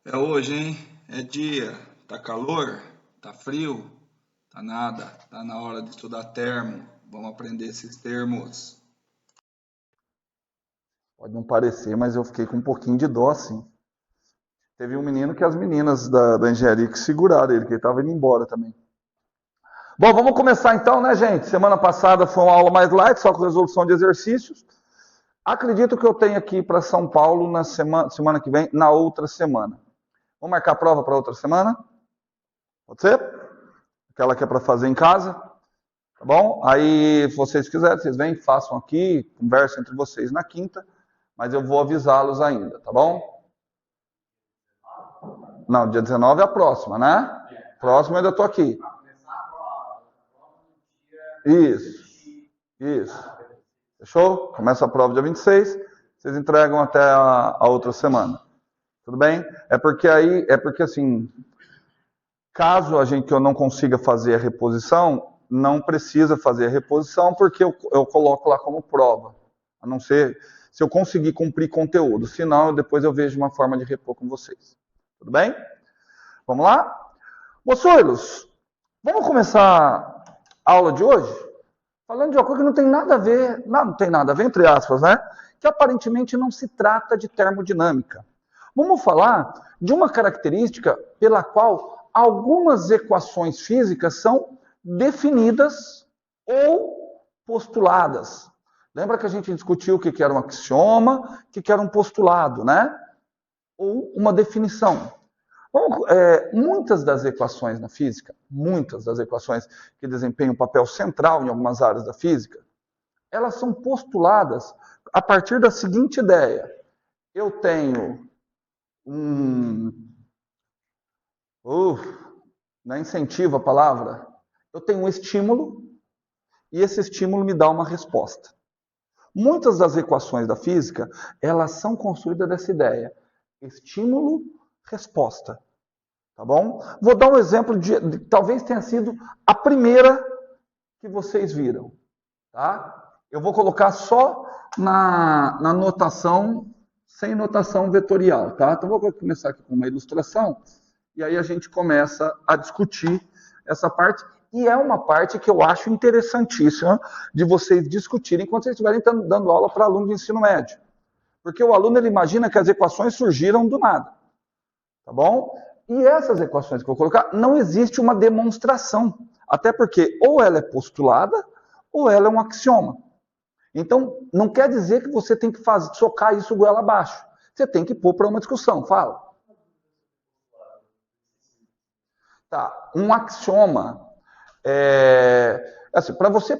É hoje, hein? É dia. Tá calor? Tá frio? Tá nada. Tá na hora de estudar termo. Vamos aprender esses termos. Pode não parecer, mas eu fiquei com um pouquinho de dó, sim. Teve um menino que as meninas da engenharia que seguraram ele, que ele estava indo embora também. Bom, vamos começar então, né, gente? Semana passada foi uma aula mais light, só com resolução de exercícios. Acredito que eu tenho aqui para São Paulo na semana que vem, na outra semana. Vamos marcar a prova para outra semana? Pode ser? Aquela que é para fazer em casa, tá bom? Aí, se vocês quiserem, vocês vêm, façam aqui, conversem entre vocês na quinta, mas eu vou avisá-los ainda, tá bom? Não, dia 19 é a próxima, né? Próxima eu ainda estou aqui. Isso, isso. Fechou? Começa a prova dia 26, vocês entregam até a outra semana. Tudo bem? É porque assim, caso eu não consiga fazer a reposição, não precisa fazer a reposição porque eu coloco lá como prova. A não ser se eu conseguir cumprir conteúdo. Senão, depois eu vejo uma forma de repor com vocês. Tudo bem? Vamos lá? Moçoilos, vamos começar a aula de hoje falando de uma coisa que não tem nada a ver, não tem nada a ver, entre aspas, né? Que aparentemente não se trata de termodinâmica. Vamos falar de uma característica pela qual algumas equações físicas são definidas ou postuladas. Lembra que a gente discutiu o que era um axioma, o que era um postulado, né? Ou uma definição. Muitas das equações na física, muitas das equações que desempenham um papel central em algumas áreas da física, elas são postuladas a partir da seguinte ideia. Eu tenho não incentivo a palavra. Eu tenho um estímulo e esse estímulo me dá uma resposta. Muitas das equações da física, elas são construídas dessa ideia. Estímulo, resposta. Tá bom? Vou dar um exemplo de talvez tenha sido a primeira que vocês viram. Tá? Eu vou colocar só na notação, sem notação vetorial. Tá? Então, vou começar aqui com uma ilustração e aí a gente começa a discutir essa parte. E é uma parte que eu acho interessantíssima de vocês discutirem enquanto vocês estiverem dando aula para aluno de ensino médio. Porque o aluno ele imagina que as equações surgiram do nada. Tá bom? E essas equações que eu vou colocar, não existe uma demonstração. Até porque ou ela é postulada, ou ela é um axioma. Então, não quer dizer que você tem que socar isso goela abaixo. Você tem que pôr para uma discussão. Fala. Tá. Um axioma assim, para você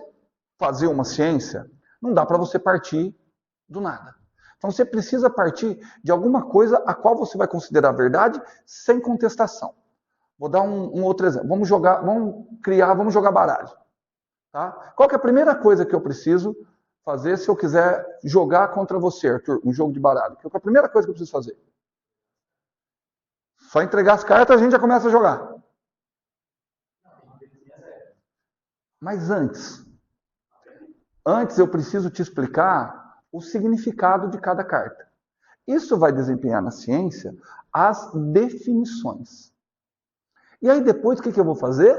fazer uma ciência, não dá para você partir do nada. Então você precisa partir de alguma coisa a qual você vai considerar verdade sem contestação. Vou dar um outro exemplo. Vamos jogar baralho. Tá? Qual que é a primeira coisa que eu preciso fazer se eu quiser jogar contra você, Arthur, um jogo de baralho? Qual que é a primeira coisa que eu preciso fazer? Só entregar as cartas, a gente já começa a jogar. Mas antes eu preciso te explicar o significado de cada carta. Isso vai desempenhar na ciência as definições. E aí depois o que eu vou fazer?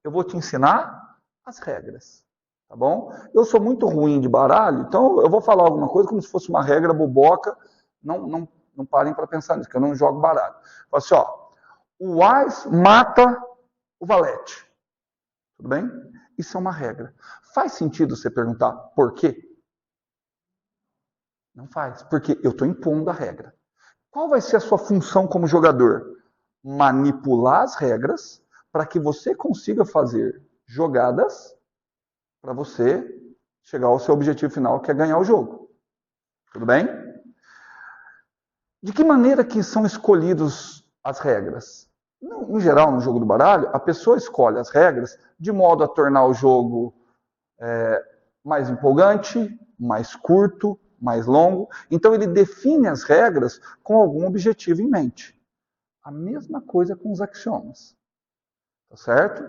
Eu vou te ensinar as regras. Tá bom? Eu sou muito ruim de baralho, então eu vou falar alguma coisa como se fosse uma regra boboca. Não parem para pensar nisso, que eu não jogo baralho. Fala assim, ó, o Ás mata o valete. Tudo bem? Isso é uma regra. Faz sentido você perguntar por quê? Não faz, porque eu estou impondo a regra. Qual vai ser a sua função como jogador? Manipular as regras para que você consiga fazer jogadas para você chegar ao seu objetivo final, que é ganhar o jogo. Tudo bem? De que maneira que são escolhidas as regras? Em geral, no jogo do baralho, a pessoa escolhe as regras de modo a tornar o jogo mais empolgante, mais curto, mais longo. Então ele define as regras com algum objetivo em mente. A mesma coisa com os axiomas. Tá certo?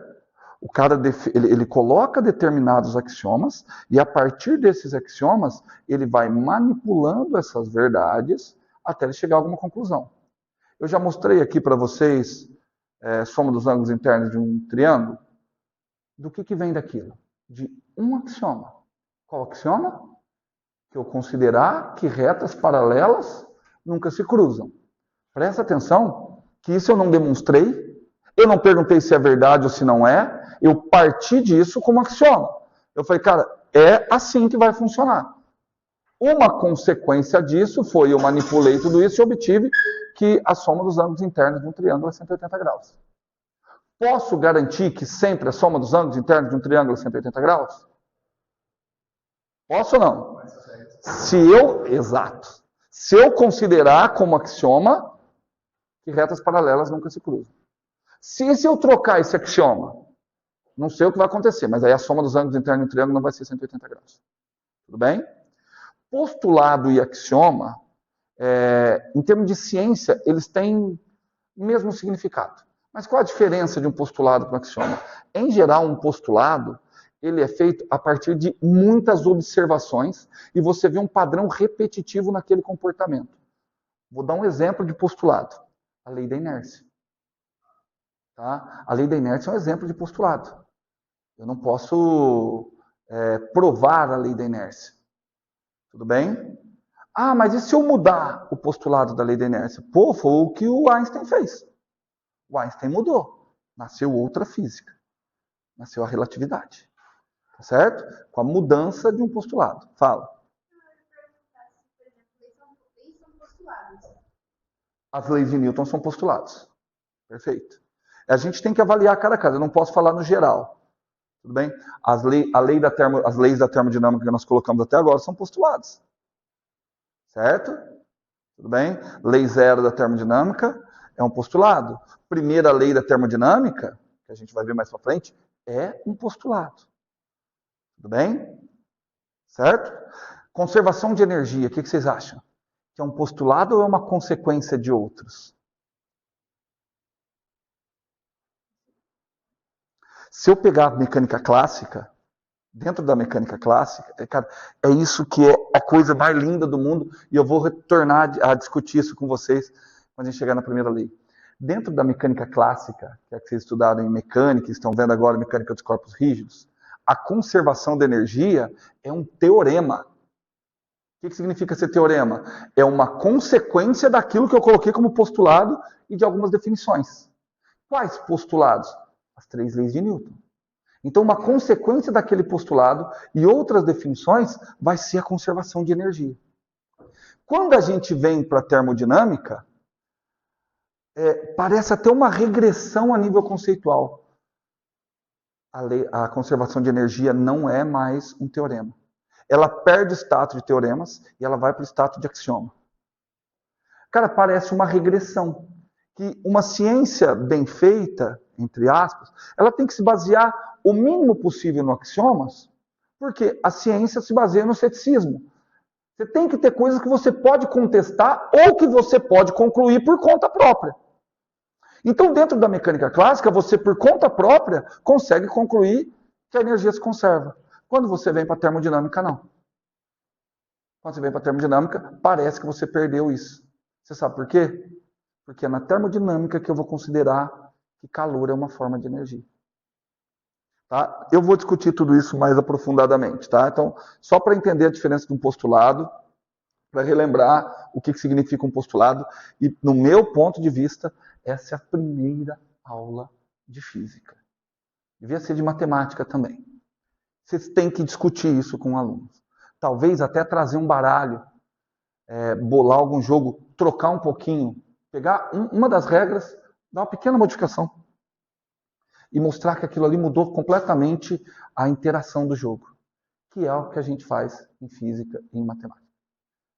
O cara ele coloca determinados axiomas e a partir desses axiomas ele vai manipulando essas verdades até ele chegar a alguma conclusão. Eu já mostrei aqui para vocês soma dos ângulos internos de um triângulo. Do que vem daquilo? De um axioma. Qual axioma? Que eu considerar que retas paralelas nunca se cruzam. Presta atenção que isso eu não demonstrei, eu não perguntei se é verdade ou se não é, eu parti disso como axioma. Eu falei, cara, é assim que vai funcionar. Uma consequência disso foi eu manipulei tudo isso e obtive que a soma dos ângulos internos de um triângulo é 180 graus. Posso garantir que sempre a soma dos ângulos internos de um triângulo é 180 graus? Posso ou não? Exato. Se eu considerar como axioma que retas paralelas nunca se cruzam. Se eu trocar esse axioma, não sei o que vai acontecer, mas aí a soma dos ângulos internos de um triângulo não vai ser 180 graus. Tudo bem? Postulado e axioma, em termos de ciência, eles têm o mesmo significado. Mas qual a diferença de um postulado para um axioma? Em geral, um postulado ele é feito a partir de muitas observações e você vê um padrão repetitivo naquele comportamento. Vou dar um exemplo de postulado. A lei da inércia. Tá? A lei da inércia é um exemplo de postulado. Eu não posso provar a lei da inércia. Tudo bem? Ah, mas e se eu mudar o postulado da lei da inércia? Pô, foi o que o Einstein fez. O Einstein mudou. Nasceu outra física. Nasceu a relatividade. Tá certo? Com a mudança de um postulado. Fala. As leis de Newton são postulados. Perfeito. A gente tem que avaliar cada caso. Eu não posso falar no geral. Tudo bem? As leis da termodinâmica que nós colocamos até agora são postulados. Certo? Tudo bem? Lei zero da termodinâmica é um postulado. Primeira lei da termodinâmica, que a gente vai ver mais para frente, é um postulado. Tudo bem? Certo? Conservação de energia, o que vocês acham? Que é um postulado ou é uma consequência de outros? Se eu pegar a mecânica clássica, dentro da mecânica clássica, cara, é isso que é a coisa mais linda do mundo, e eu vou retornar a discutir isso com vocês quando a gente chegar na primeira lei. Dentro da mecânica clássica, que é que vocês estudaram em mecânica, estão vendo agora mecânica dos corpos rígidos, a conservação da energia é um teorema. O que significa ser teorema? É uma consequência daquilo que eu coloquei como postulado e de algumas definições. Quais postulados? As 3 leis de Newton. Então, uma consequência daquele postulado e outras definições vai ser a conservação de energia. Quando a gente vem para a termodinâmica, parece até uma regressão a nível conceitual. A conservação de energia não é mais um teorema. Ela perde o status de teoremas e ela vai para o status de axioma. Cara, parece uma regressão. Que uma ciência bem feita, entre aspas, ela tem que se basear o mínimo possível no axiomas, porque a ciência se baseia no ceticismo. Você tem que ter coisas que você pode contestar ou que você pode concluir por conta própria. Então, dentro da mecânica clássica, você, por conta própria, consegue concluir que a energia se conserva. Quando você vem para a termodinâmica, não. Quando você vem para a termodinâmica, parece que você perdeu isso. Você sabe por quê? Porque é na termodinâmica que eu vou considerar que calor é uma forma de energia. Tá? Eu vou discutir tudo isso mais aprofundadamente. Tá? Então, só para entender a diferença de um postulado, para relembrar o que significa um postulado, e no meu ponto de vista, essa é a primeira aula de física. Devia ser de matemática também. Vocês têm que discutir isso com alunos. Talvez até trazer um baralho, bolar algum jogo, trocar um pouquinho, pegar uma das regras, dar uma pequena modificação e mostrar que aquilo ali mudou completamente a interação do jogo, que é o que a gente faz em física e em matemática.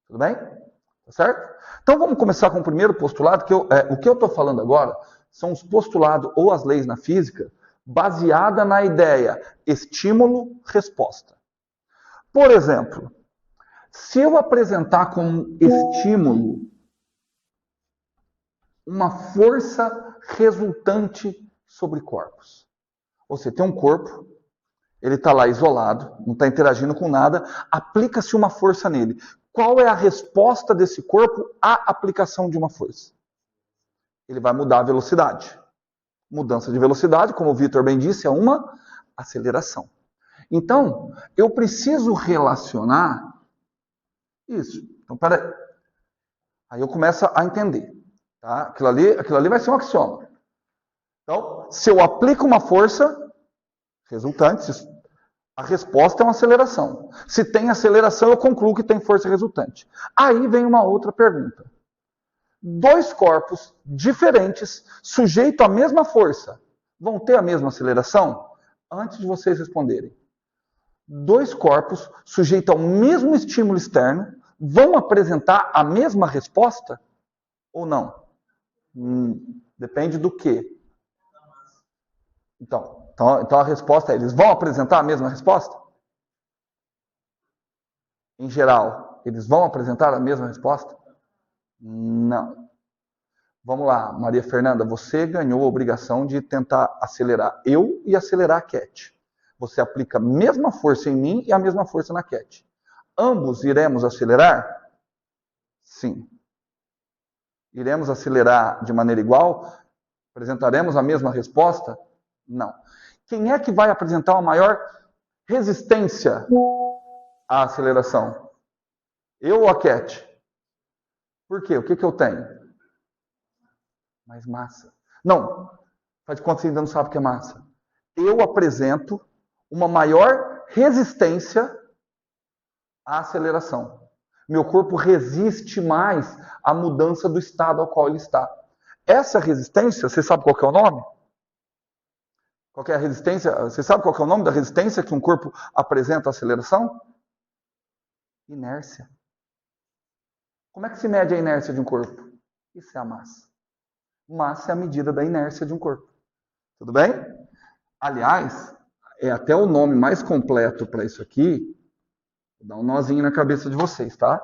Tudo bem? Tá certo? Então vamos começar com o primeiro postulado, que o que eu estou falando agora são os postulados ou as leis na física baseada na ideia estímulo-resposta. Por exemplo, se eu apresentar como estímulo uma força resultante sobre corpos. Ou seja, tem um corpo, ele está lá isolado, não está interagindo com nada, aplica-se uma força nele. Qual é a resposta desse corpo à aplicação de uma força? ele vai mudar a velocidade. Mudança de velocidade, como o Vitor bem disse, é uma aceleração. Então, eu preciso relacionar isso. Então, peraí. Aí eu começo a entender. Tá? Aquilo ali vai ser um axioma. Então, se eu aplico uma força resultante, a resposta é uma aceleração. Se tem aceleração, eu concluo que tem força resultante. Aí vem uma outra pergunta. Dois corpos diferentes, sujeitos à mesma força, vão ter a mesma aceleração? Antes de vocês responderem. Dois corpos sujeitos ao mesmo estímulo externo vão apresentar a mesma resposta ou não? Depende do quê? Então a resposta é: eles vão apresentar a mesma resposta? Em geral, eles vão apresentar a mesma resposta? Não. Vamos lá, Maria Fernanda, você ganhou a obrigação de tentar acelerar eu e acelerar a Cat. Você aplica a mesma força em mim e a mesma força na Cat. Ambos iremos acelerar? Sim. Iremos acelerar de maneira igual? Apresentaremos a mesma resposta? Não. Quem é que vai apresentar uma maior resistência à aceleração? Eu ou a Cat? Por quê? O que eu tenho? Mais massa. Não, faz de conta que você ainda não sabe o que é massa. Eu apresento uma maior resistência à aceleração. Meu corpo resiste mais à mudança do estado ao qual ele está. Essa resistência, você sabe qual que é o nome? Qual que é a resistência? Você sabe qual que é o nome da resistência que um corpo apresenta à aceleração? Inércia. Como é que se mede a inércia de um corpo? Isso é a massa. Massa é a medida da inércia de um corpo. Tudo bem? Aliás, é até o nome mais completo para isso aqui. Vou dar um nozinho na cabeça de vocês, tá?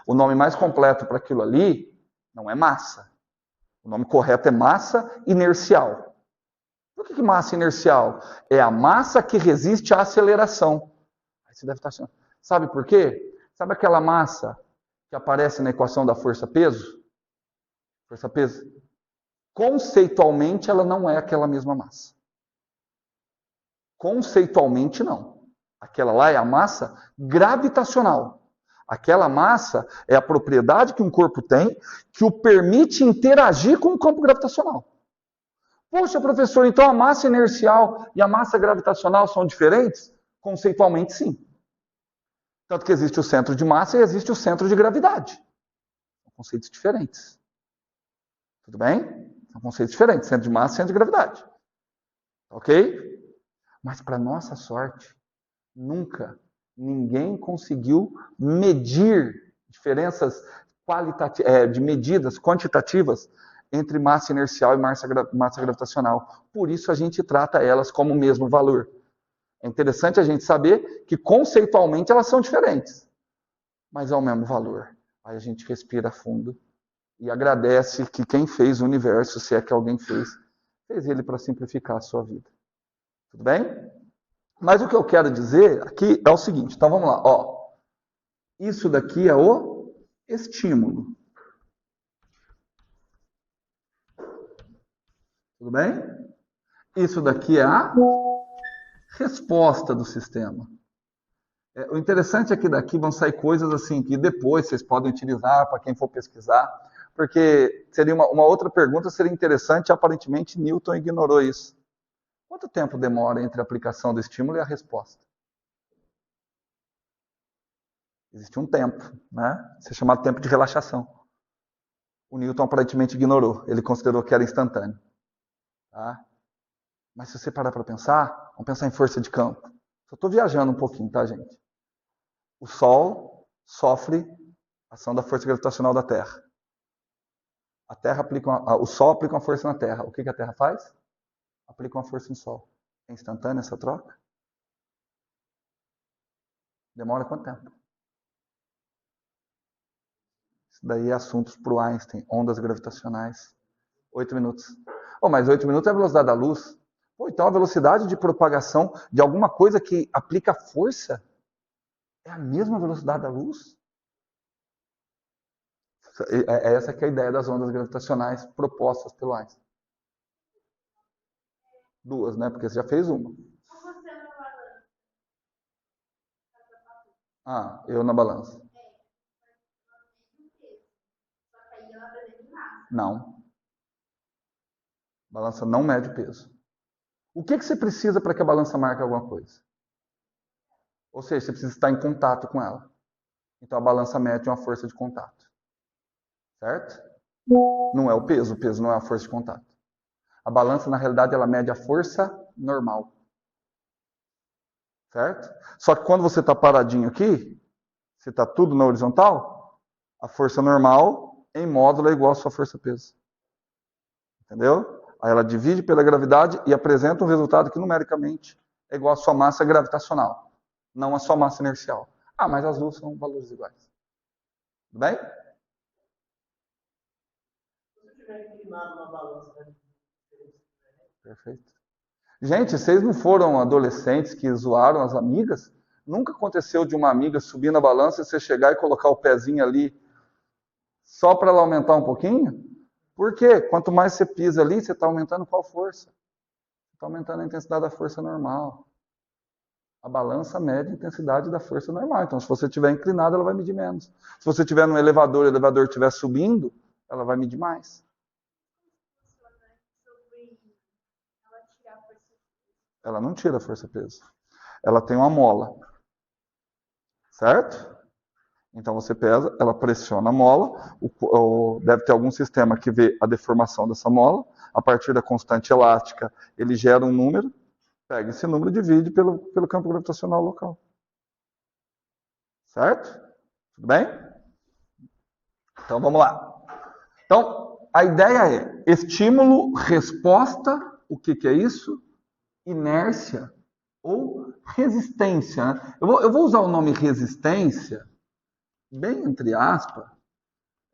O nome mais completo para aquilo ali não é massa. O nome correto é massa inercial. Por que massa inercial? É a massa que resiste à aceleração. Aí você deve estar achando. Sabe por quê? Sabe aquela massa que aparece na equação da força-peso? Força-peso? Conceitualmente, ela não é aquela mesma massa. Conceitualmente, não. Aquela lá é a massa gravitacional. Aquela massa é a propriedade que um corpo tem que o permite interagir com o campo gravitacional. Poxa, professor, então a massa inercial e a massa gravitacional são diferentes? Conceitualmente, sim. Tanto que existe o centro de massa e existe o centro de gravidade. São conceitos diferentes. Tudo bem? São conceitos diferentes, centro de massa e centro de gravidade. Ok? Mas, para nossa sorte, nunca ninguém conseguiu medir diferenças de medidas quantitativas entre massa inercial e massa gravitacional. Por isso a gente trata elas como o mesmo valor. É interessante a gente saber que conceitualmente elas são diferentes, mas é o mesmo valor. Aí a gente respira fundo e agradece que quem fez o universo, se é que alguém fez ele para simplificar a sua vida. Tudo bem? Mas o que eu quero dizer aqui é o seguinte. Então vamos lá. Ó, isso daqui é o estímulo. Tudo bem? Isso daqui é a resposta do sistema. O interessante é que daqui vão sair coisas assim que depois vocês podem utilizar para quem for pesquisar, porque seria uma outra pergunta, seria interessante, aparentemente Newton ignorou isso. Quanto tempo demora entre a aplicação do estímulo e a resposta? Existe um tempo, né? Isso é chamado tempo de relaxação. O Newton aparentemente ignorou, ele considerou que era instantâneo. Tá? Mas se você parar para pensar, vamos pensar em força de campo. Só estou viajando um pouquinho, tá, gente? O Sol sofre a ação da força gravitacional da Terra. O Sol aplica uma força na Terra. O que a Terra faz? Aplica uma força no Sol. É instantânea essa troca? Demora quanto tempo? Isso daí é assuntos para o Einstein. Ondas gravitacionais. 8 minutos. Mas 8 minutos é a velocidade da luz. Então a velocidade de propagação de alguma coisa que aplica força é a mesma velocidade da luz? Essa que é a ideia das ondas gravitacionais propostas pelo Einstein. 2, né? Porque você já fez uma. Ah, eu na balança. Não. Balança não mede o peso. O que você precisa para que a balança marque alguma coisa? Ou seja, você precisa estar em contato com ela. Então a balança mede uma força de contato. Certo? Não é o peso não é a força de contato. A balança, na realidade, ela mede a força normal. Certo? Só que quando você está paradinho aqui, se está tudo na horizontal, a força normal em módulo é igual à sua força peso. Entendeu? Aí ela divide pela gravidade e apresenta um resultado que numericamente é igual à sua massa gravitacional, não à sua massa inercial. Ah, mas as duas são valores iguais. Tudo bem? Se eu tiver inclinado na balança, né? Perfeito. Gente, vocês não foram adolescentes que zoaram as amigas? Nunca aconteceu de uma amiga subir na balança e você chegar e colocar o pezinho ali só para ela aumentar um pouquinho? Por quê? Quanto mais você pisa ali, você está aumentando qual força? Está aumentando a intensidade da força normal. A balança mede a intensidade da força normal. Então, se você estiver inclinado, ela vai medir menos. Se você estiver no elevador e o elevador estiver subindo, ela vai medir mais. Ela não tira a força-peso. Ela tem uma mola. Certo? Então você pesa, ela pressiona a mola, deve ter algum sistema que vê a deformação dessa mola, a partir da constante elástica ele gera um número, pega esse número e divide pelo campo gravitacional local. Certo? Tudo bem? Então vamos lá. Então a ideia é estímulo, resposta, o que é isso? Inércia ou resistência. Né? Eu vou usar o nome resistência, bem entre aspas,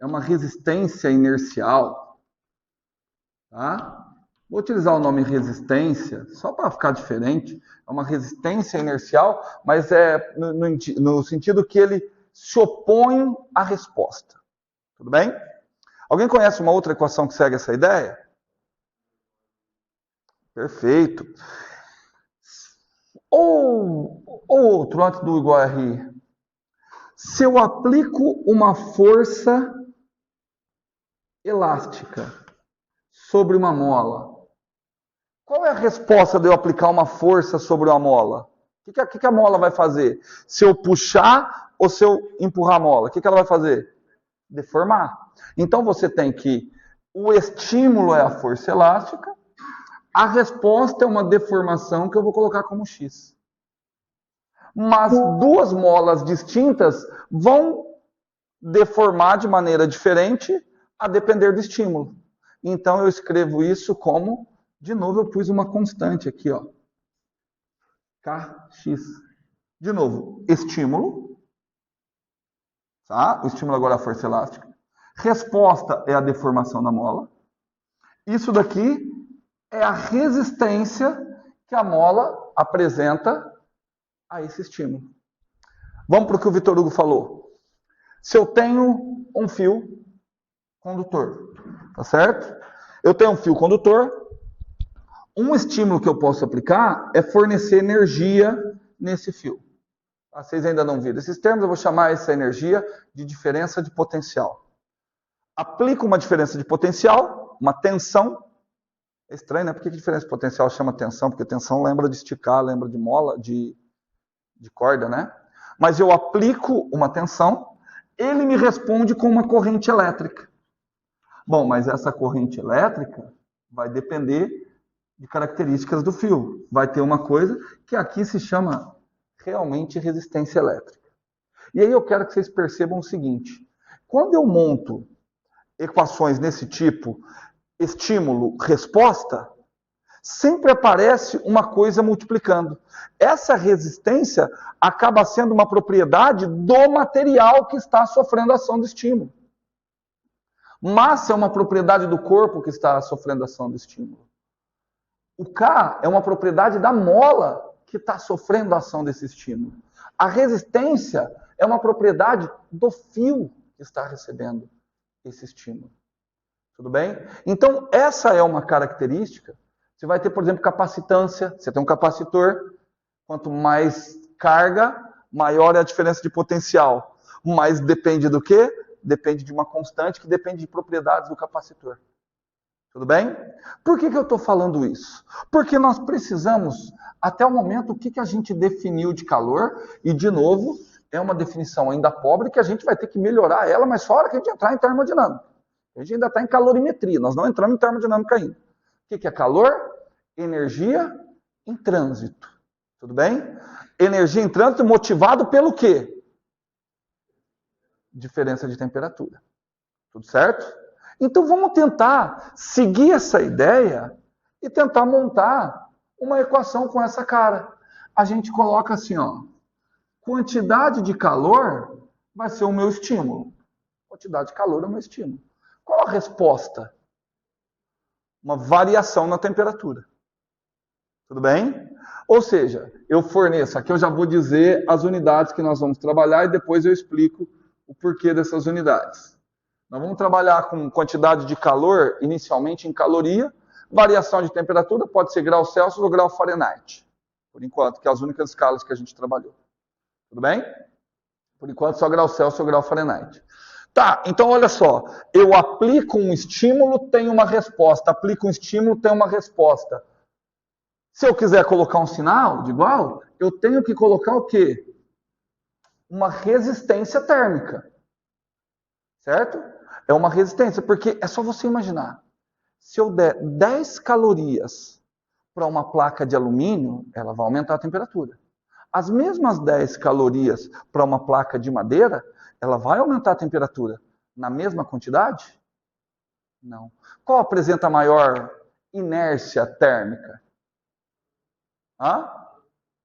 é uma resistência inercial. Tá? Vou utilizar o nome resistência, só para ficar diferente. É uma resistência inercial, mas é no sentido que ele se opõe à resposta. Tudo bem? Alguém conhece uma outra equação que segue essa ideia? Perfeito. Ou outro, antes do igual a R. Se eu aplico uma força elástica sobre uma mola, qual é a resposta de eu aplicar uma força sobre uma mola? O que a mola vai fazer? Se eu puxar ou se eu empurrar a mola, o que ela vai fazer? Deformar. Então você tem que o estímulo é a força elástica, a resposta é uma deformação que eu vou colocar como X. Mas duas molas distintas vão deformar de maneira diferente a depender do estímulo. Então eu escrevo isso como, de novo eu pus uma constante aqui, ó. Kx. De novo, estímulo. Tá? O estímulo agora é a força elástica. Resposta é a deformação da mola. Isso daqui é a resistência que a mola apresenta a esse estímulo. Vamos para o que o Vitor Hugo falou. Se eu tenho um fio condutor, tá certo? Eu tenho um fio condutor, um estímulo que eu posso aplicar é fornecer energia nesse fio. Vocês ainda não viram esses termos, eu vou chamar essa energia de diferença de potencial. Aplico uma diferença de potencial, uma tensão. É estranho, né? Por que a diferença de potencial chama tensão? Porque tensão lembra de esticar, lembra de mola, de corda, né? Mas eu aplico uma tensão, ele me responde com uma corrente elétrica. Bom, mas essa corrente elétrica vai depender de características do fio. Vai ter uma coisa que aqui se chama realmente resistência elétrica. E aí eu quero que vocês percebam o seguinte. Quando eu monto equações nesse tipo, estímulo, resposta, sempre aparece uma coisa multiplicando. Essa resistência acaba sendo uma propriedade do material que está sofrendo a ação do estímulo. Massa é uma propriedade do corpo que está sofrendo a ação do estímulo. O K é uma propriedade da mola que está sofrendo a ação desse estímulo. A resistência é uma propriedade do fio que está recebendo esse estímulo. Tudo bem? Então, essa é uma característica. Você vai ter, por exemplo, capacitância. Você tem um capacitor. Quanto mais carga, maior é a diferença de potencial. Mas depende do quê? Depende de uma constante que depende de propriedades do capacitor. Tudo bem? Por que eu estou falando isso? Porque nós precisamos, até o momento, o que a gente definiu de calor, e, de novo, é uma definição ainda pobre que a gente vai ter que melhorar ela, mas só a hora que a gente entrar em termodinâmica. A gente ainda está em calorimetria, nós não entramos em termodinâmica ainda. O que é calor? Energia em trânsito. Tudo bem? Energia em trânsito motivado pelo quê? Diferença de temperatura. Tudo certo? Então vamos tentar seguir essa ideia e tentar montar uma equação com essa cara. A gente coloca assim, ó, quantidade de calor vai ser o meu estímulo. Quantidade de calor é o meu estímulo. Qual a resposta? Uma variação na temperatura. Tudo bem? Ou seja, eu forneço, aqui eu já vou dizer as unidades que nós vamos trabalhar e depois eu explico o porquê dessas unidades. Nós vamos trabalhar com quantidade de calor, inicialmente em caloria, variação de temperatura, pode ser grau Celsius ou grau Fahrenheit, por enquanto, que é as únicas escalas que a gente trabalhou. Tudo bem? Por enquanto, só grau Celsius ou grau Fahrenheit. Tá, então olha só, eu aplico um estímulo, tenho uma resposta, aplico um estímulo, tenho uma resposta. Se eu quiser colocar um sinal de igual, eu tenho que colocar o quê? Uma resistência térmica. Certo? É uma resistência, porque é só você imaginar. Se eu der 10 calorias para uma placa de alumínio, ela vai aumentar a temperatura. As mesmas 10 calorias para uma placa de madeira, ela vai aumentar a temperatura. Na mesma quantidade? Não. Qual apresenta a maior inércia térmica?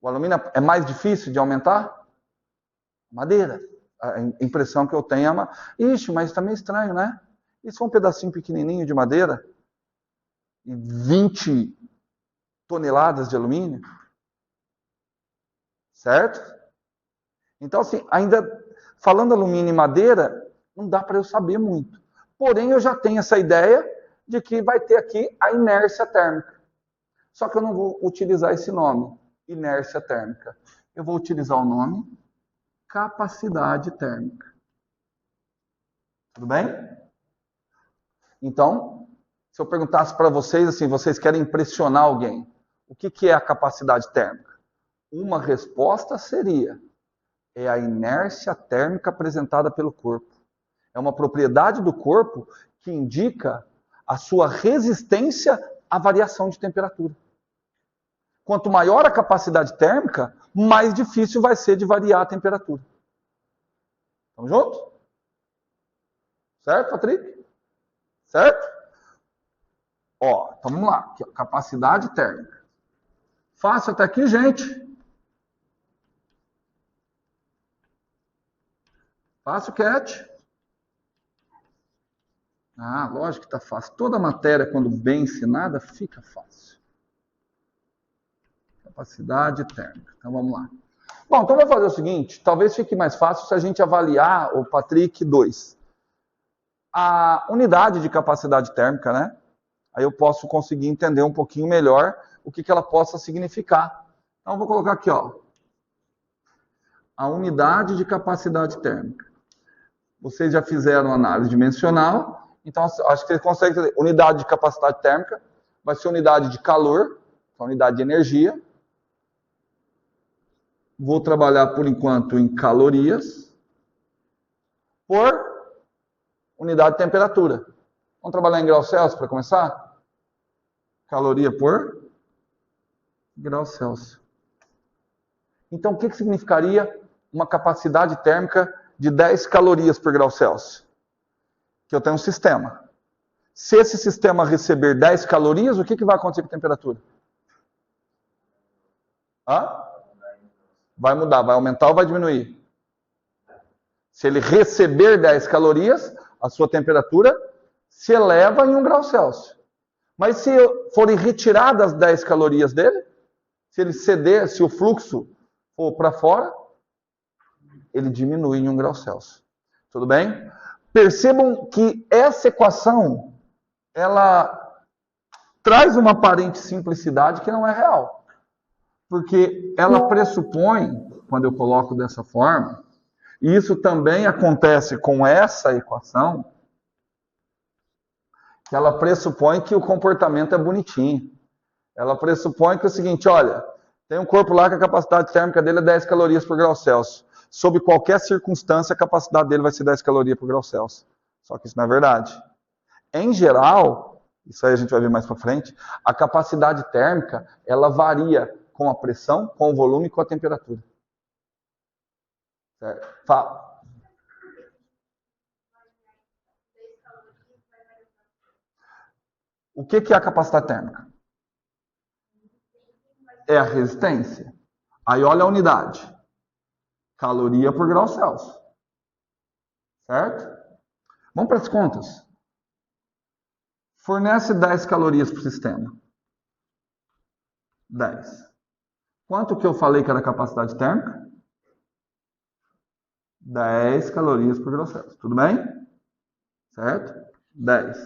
O alumínio é mais difícil de aumentar? Madeira. A impressão que eu tenho é uma... Ixi, mas está meio estranho, né? Isso é um pedacinho pequenininho de madeira e 20 toneladas de alumínio. Certo? Então, assim, ainda falando alumínio e madeira, não dá para eu saber muito. Porém, eu já tenho essa ideia de que vai ter aqui a inércia térmica. Só que eu não vou utilizar esse nome, inércia térmica. Eu vou utilizar o nome capacidade térmica. Tudo bem? Então, se eu perguntasse para vocês assim, vocês querem impressionar alguém, o que é a capacidade térmica? Uma resposta seria, é a inércia térmica apresentada pelo corpo. É uma propriedade do corpo que indica a sua resistência à variação de temperatura. Quanto maior a capacidade térmica, mais difícil vai ser de variar a temperatura. Estamos juntos? Certo, Patrick? Certo? Ó, então vamos lá. Aqui, ó, capacidade térmica. Fácil até aqui, gente? Fácil, Cat? Ah, lógico que está fácil. Toda matéria, quando bem ensinada, fica fácil. Capacidade térmica. Então vamos lá. Bom, então vamos fazer o seguinte, talvez fique mais fácil se a gente avaliar o Patrick 2. A unidade de capacidade térmica, né? Aí eu posso conseguir entender um pouquinho melhor o que ela possa significar. Então eu vou colocar aqui, ó. A unidade de capacidade térmica. Vocês já fizeram análise dimensional, então acho que vocês conseguem entender. Unidade de capacidade térmica vai ser unidade de calor, unidade de energia. Vou trabalhar, por enquanto, em calorias por unidade de temperatura. Vamos trabalhar em graus Celsius para começar? Caloria por grau Celsius. Então, o que significaria uma capacidade térmica de 10 calorias por grau Celsius? Que eu tenho um sistema. Se esse sistema receber 10 calorias, o que vai acontecer com a temperatura? Vai mudar, vai aumentar ou vai diminuir? Se ele receber 10 calorias, a sua temperatura se eleva em 1 grau Celsius. Mas se forem retiradas 10 calorias dele, se ele ceder, se o fluxo for para fora, ele diminui em 1 grau Celsius. Tudo bem? Percebam que essa equação, ela traz uma aparente simplicidade que não é real. Porque ela pressupõe, quando eu coloco dessa forma, e isso também acontece com essa equação, que ela pressupõe que o comportamento é bonitinho. Ela pressupõe que é o seguinte, olha, tem um corpo lá que a capacidade térmica dele é 10 calorias por grau Celsius. Sob qualquer circunstância, a capacidade dele vai ser 10 calorias por grau Celsius. Só que isso não é verdade. Em geral, isso aí a gente vai ver mais para frente, a capacidade térmica, ela varia com a pressão, com o volume e com a temperatura. Certo? Fala. O que é a capacidade térmica? É a resistência. Aí olha a unidade. Caloria por grau Celsius. Certo? Vamos para as contas. Fornece 10 calorias para o sistema. 10. Quanto que eu falei que era a capacidade térmica? 10 calorias por grau Celsius. Tudo bem? Certo? 10.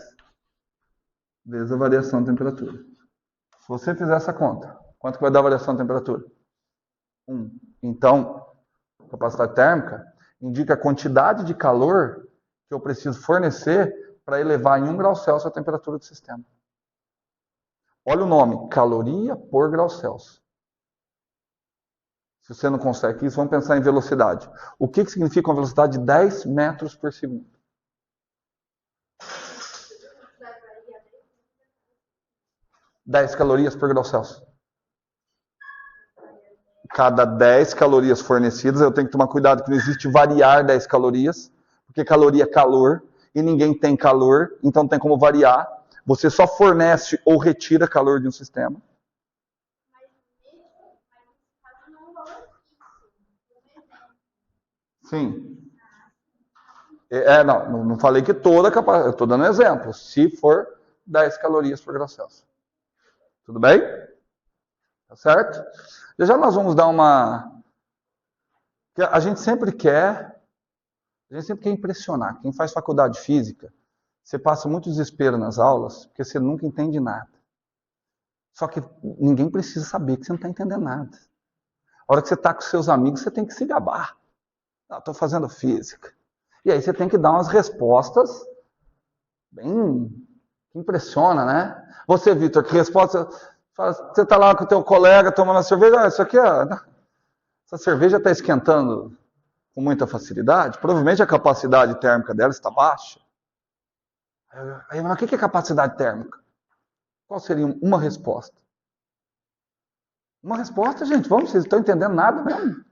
Vezes a variação de temperatura. Se você fizer essa conta, quanto que vai dar a variação de temperatura? 1. Então, capacidade térmica indica a quantidade de calor que eu preciso fornecer para elevar em 1 grau Celsius a temperatura do sistema. Olha o nome, caloria por grau Celsius. Se você não consegue isso, vamos pensar em velocidade. O que significa uma velocidade de 10 metros por segundo? (10 calorias por grau Celsius. Cada 10 calorias fornecidas, eu tenho que tomar cuidado que não existe variar 10 calorias, porque caloria é calor, e ninguém tem calor, então não tem como variar. Você só fornece ou retira calor de um sistema. Sim. Não falei que toda capacidade, eu estou dando um exemplo. Se for 10 calorias por grau Celsius. Tudo bem? Tá certo? Já nós vamos dar uma... A gente sempre quer impressionar. Quem faz faculdade de física, você passa muito desespero nas aulas, porque você nunca entende nada. Só que ninguém precisa saber que você não está entendendo nada. A hora que você está com seus amigos, você tem que se gabar. Estou fazendo física. E aí você tem que dar umas respostas bem... que impressiona, né? Você, Vitor, que resposta... Você está lá com o teu colega tomando a cerveja, isso aqui essa cerveja está esquentando com muita facilidade, provavelmente a capacidade térmica dela está baixa. Aí, mas o que é capacidade térmica? Qual seria uma resposta? Uma resposta, gente, vamos, vocês estão entendendo nada mesmo.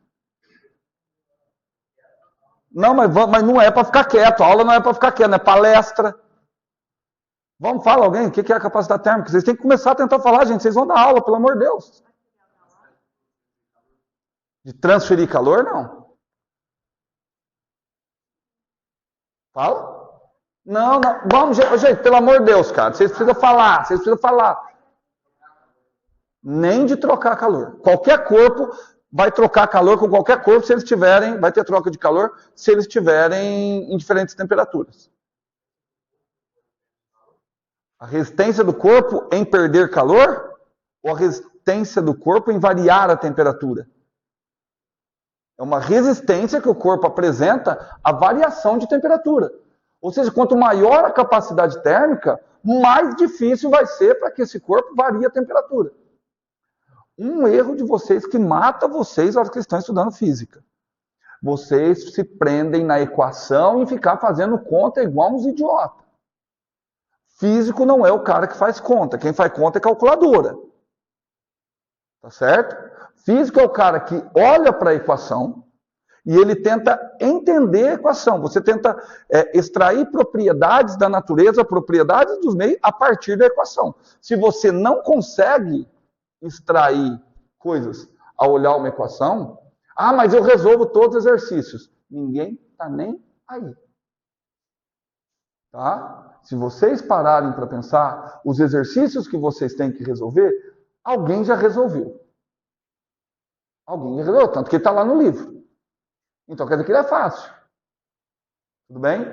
Não, mas não é para ficar quieto, a aula não é para ficar quieto, é palestra. Vamos, fala alguém, o que é a capacidade térmica? Vocês têm que começar a tentar falar, gente, vocês vão dar aula, pelo amor de Deus. De transferir calor, não. Fala? Não. Vamos, gente, pelo amor de Deus, cara, vocês precisam falar. Nem de trocar calor. Qualquer corpo vai trocar calor com qualquer corpo se eles tiverem, vai ter troca de calor se eles estiverem em diferentes temperaturas. A resistência do corpo em perder calor ou a resistência do corpo em variar a temperatura? É uma resistência que o corpo apresenta à variação de temperatura. Ou seja, quanto maior a capacidade térmica, mais difícil vai ser para que esse corpo varie a temperatura. Um erro de vocês que mata vocês na hora que estão estudando física. Vocês se prendem na equação e ficar fazendo conta igual uns idiotas. Físico não é o cara que faz conta. Quem faz conta é calculadora. Tá certo? Físico é o cara que olha para a equação e ele tenta entender a equação. Você tenta extrair propriedades da natureza, propriedades dos meios a partir da equação. Se você não consegue extrair coisas ao olhar uma equação, mas eu resolvo todos os exercícios. Ninguém está nem aí. Tá? Se vocês pararem para pensar os exercícios que vocês têm que resolver, alguém já resolveu. Alguém já resolveu, tanto que está lá no livro. Então quer dizer que ele é fácil. Tudo bem?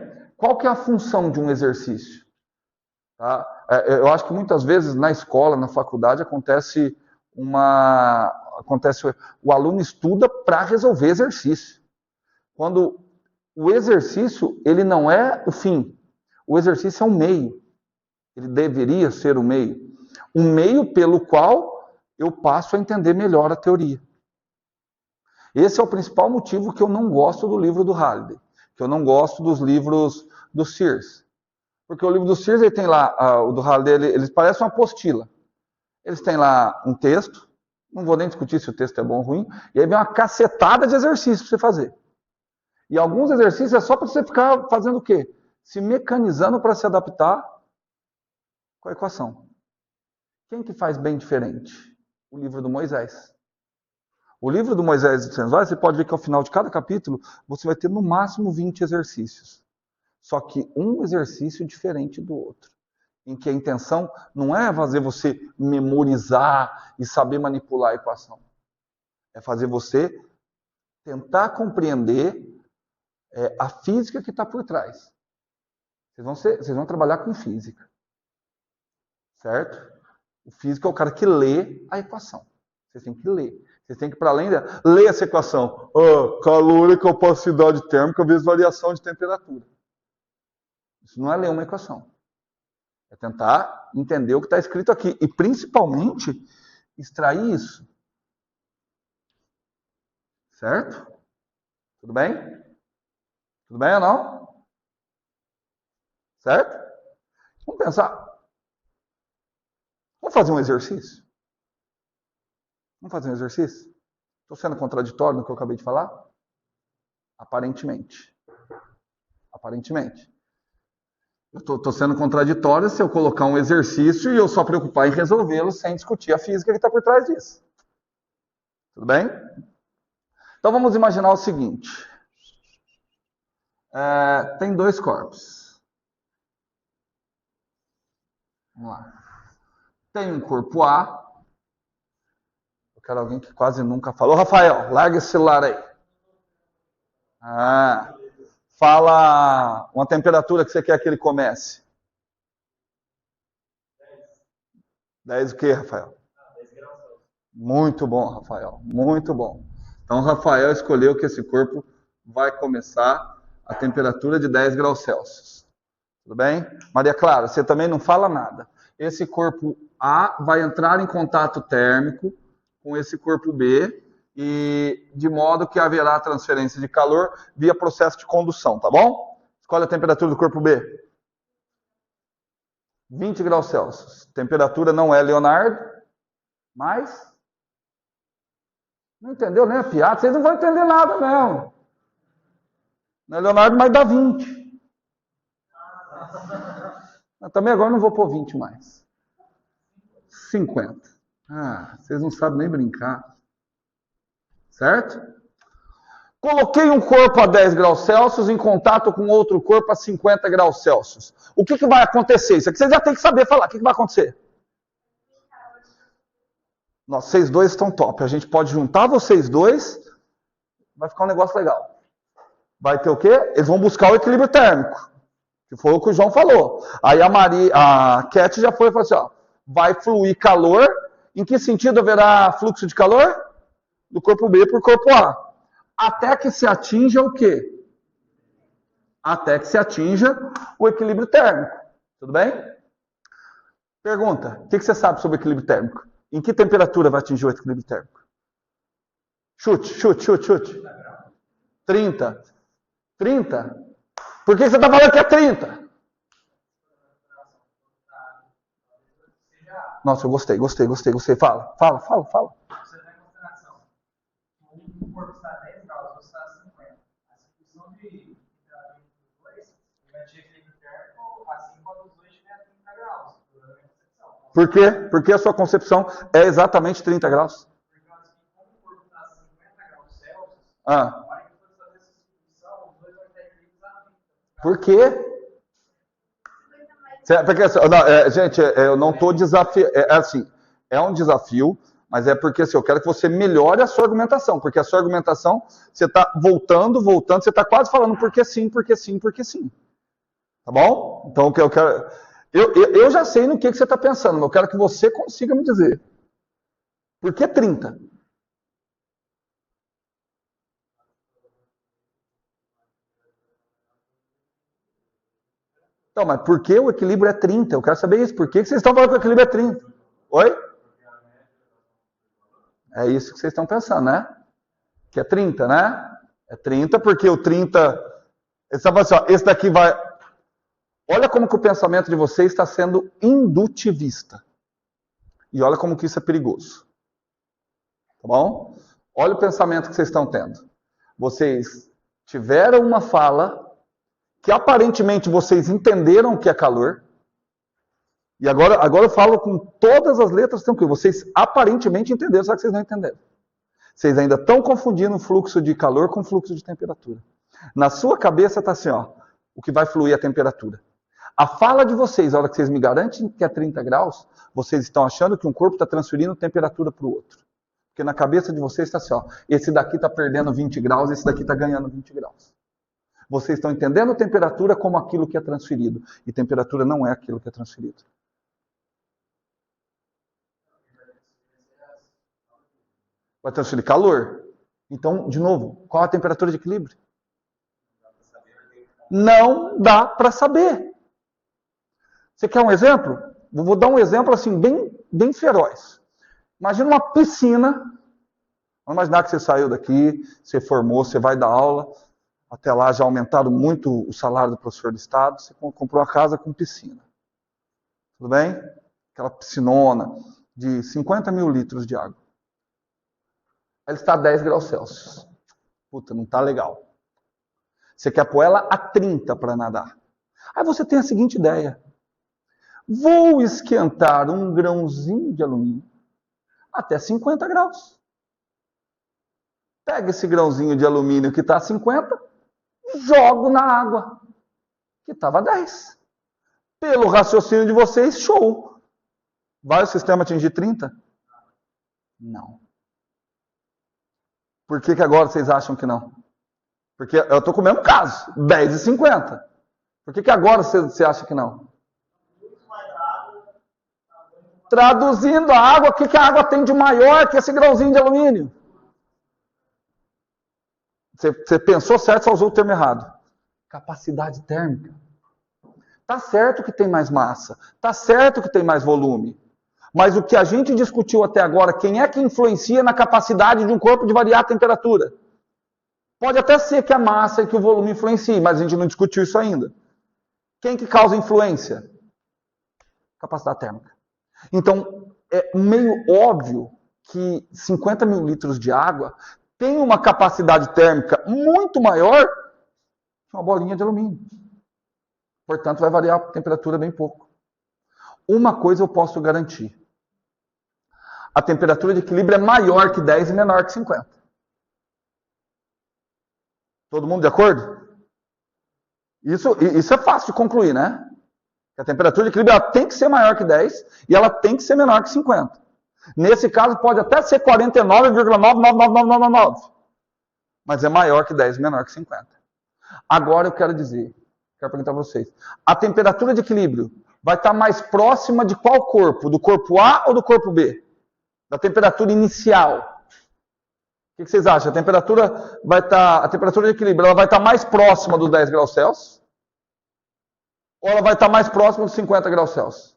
Qual que é a função de um exercício? Tá? Eu acho que muitas vezes na escola, na faculdade, acontece o aluno estuda para resolver exercício. Quando o exercício, ele não é o fim. O exercício é um meio. Ele deveria ser o meio. Um meio pelo qual eu passo a entender melhor a teoria. Esse é o principal motivo que eu não gosto do livro do Halliday, que eu não gosto dos livros do Sears. Porque o livro do Sears, ele tem lá, o do Halliday, eles parecem uma apostila. Eles têm lá um texto, não vou nem discutir se o texto é bom ou ruim, e aí vem uma cacetada de exercícios para você fazer. E alguns exercícios é só para você ficar fazendo o quê? Se mecanizando para se adaptar com a equação. Quem que faz bem diferente? O livro do Moisés. O livro do Moisés de Senzala, você pode ver que ao final de cada capítulo, você vai ter no máximo 20 exercícios. Só que um exercício diferente do outro. Em que a intenção não é fazer você memorizar e saber manipular a equação. É fazer você tentar compreender a física que está por trás. Vocês vão trabalhar com física. Certo? O físico é o cara que lê a equação. Vocês têm que ler. Vocês têm que, para além da... ler essa equação. Calor e capacidade térmica vezes variação de temperatura. Isso não é ler uma equação. É tentar entender o que está escrito aqui. E, principalmente, extrair isso. Certo? Tudo bem? Tudo bem ou não? Certo? Vamos pensar. Vamos fazer um exercício? Vamos fazer um exercício? Estou sendo contraditório no que eu acabei de falar? Aparentemente. Aparentemente. Eu estou sendo contraditório se eu colocar um exercício e eu só preocupar em resolvê-lo sem discutir a física que está por trás disso. Tudo bem? Então vamos imaginar o seguinte. Tem dois corpos. Vamos lá. Tem um corpo A. Eu quero alguém que quase nunca falou. Rafael, larga esse celular aí. Fala uma temperatura que você quer que ele comece. 10 o quê, Rafael? 10 graus. Muito bom, Rafael. Muito bom. Então, Rafael escolheu que esse corpo vai começar a temperatura de 10 graus Celsius. Tudo bem? Maria Clara, você também não fala nada. Esse corpo A vai entrar em contato térmico com esse corpo B, e de modo que haverá transferência de calor via processo de condução, tá bom? Escolhe a temperatura do corpo B. 20 graus Celsius. Temperatura não é Leonardo, mas... Não entendeu nem a piada? Vocês não vão entender nada, não. Não é Leonardo, mas dá 20. Eu também agora não vou pôr 20 mais. 50. Vocês não sabem nem brincar. Certo? Coloquei um corpo a 10 graus Celsius em contato com outro corpo a 50 graus Celsius. O que vai acontecer? Isso aqui vocês já têm que saber falar. O que vai acontecer? Nossa, vocês dois estão top. A gente pode juntar vocês dois. Vai ficar um negócio legal. Vai ter o quê? Eles vão buscar o equilíbrio térmico. Que foi o que o João falou. Aí a Cat já foi e falou assim, ó. Vai fluir calor. Em que sentido haverá fluxo de calor? Do corpo B para o corpo A. Até que se atinja o quê? Até que se atinja o equilíbrio térmico. Tudo bem? Pergunta. O que você sabe sobre o equilíbrio térmico? Em que temperatura vai atingir o equilíbrio térmico? Chute. 30. 30? Por que você está falando que é 30? Nossa, eu gostei. Fala. Você leva em consideração que o corpo está a 10 graus, você está a 50. A substituição de temperatura dos dois vai atingir equilíbrio térmico assim quando os dois estiverem a 30 graus. Por quê? Porque a sua concepção é exatamente 30 graus. Porque como o corpo está a 50 graus Celsius, Ah. na hora que for fazer essa substituição, os dois vão estar equilibrados a 30. Por quê? Porque, gente, eu não estou desafiando. É um desafio, mas é porque eu quero que você melhore a sua argumentação. Porque a sua argumentação, você está voltando, você está quase falando porque sim. Tá bom? Então, o que eu quero... Eu já sei no que você está pensando, mas eu quero que você consiga me dizer. Por que 30? Então, mas por que o equilíbrio é 30? Eu quero saber isso. Por que vocês estão falando que o equilíbrio é 30? Oi? É isso que vocês estão pensando, né? Que é 30, né? É 30 porque o 30... Eles estão falando assim, ó, esse daqui vai... Olha como que o pensamento de vocês está sendo indutivista. E olha como que isso é perigoso. Tá bom? Olha o pensamento que vocês estão tendo. Vocês tiveram uma fala que aparentemente vocês entenderam o que é calor. E agora eu falo com todas as letras tranquilo. Vocês aparentemente entenderam, só que vocês não entenderam. Vocês ainda estão confundindo o fluxo de calor com o fluxo de temperatura. Na sua cabeça está assim, ó, o que vai fluir é a temperatura. A fala de vocês, a hora que vocês me garantem que é 30 graus, vocês estão achando que um corpo está transferindo temperatura para o outro. Porque na cabeça de vocês está assim, ó, esse daqui está perdendo 20 graus, esse daqui está ganhando 20 graus. Vocês estão entendendo temperatura como aquilo que é transferido. E temperatura não é aquilo que é transferido. Vai transferir calor. Então, de novo, qual a temperatura de equilíbrio? Não dá para saber. Você quer um exemplo? Vou dar um exemplo assim, bem feroz. Imagina uma piscina. Vamos imaginar que você saiu daqui, você formou, você vai dar aula. Até lá já aumentaram muito o salário do professor do estado. Você comprou uma casa com piscina. Tudo bem? Aquela piscinona de 50 mil litros de água. Ela está a 10 graus Celsius. Puta, não está legal. Você quer pôr ela a 30 para nadar. Aí você tem a seguinte ideia. Vou esquentar um grãozinho de alumínio até 50 graus. Pega esse grãozinho de alumínio que está a 50 e jogo na água, que estava a 10. Pelo raciocínio de vocês, show. Vai o sistema atingir 30? Não. Por que agora vocês acham que não? Porque eu estou com o mesmo caso, 10 e 50. Por que agora você acha que não? Traduzindo a água, o que a água tem de maior que esse grãozinho de alumínio? Você pensou certo, só usou o termo errado. Capacidade térmica. Tá certo que tem mais massa, tá certo que tem mais volume. Mas o que a gente discutiu até agora, quem é que influencia na capacidade de um corpo de variar a temperatura? Pode até ser que a massa e que o volume influenciem, mas a gente não discutiu isso ainda. Quem que causa influência? Capacidade térmica. Então, é meio óbvio que 50 mil litros de água tem uma capacidade térmica muito maior que uma bolinha de alumínio. Portanto, vai variar a temperatura bem pouco. Uma coisa eu posso garantir. A temperatura de equilíbrio é maior que 10 e menor que 50. Todo mundo de acordo? Isso é fácil de concluir, né? A temperatura de equilíbrio ela tem que ser maior que 10 e ela tem que ser menor que 50. Nesse caso, pode até ser 49,99999. Mas é maior que 10 e menor que 50. Agora eu quero perguntar para vocês. A temperatura de equilíbrio vai estar mais próxima de qual corpo? Do corpo A ou do corpo B? Da temperatura inicial. O que vocês acham? A temperatura de equilíbrio ela vai estar mais próxima dos 10 graus Celsius? Ou ela vai estar mais próxima dos 50 graus Celsius?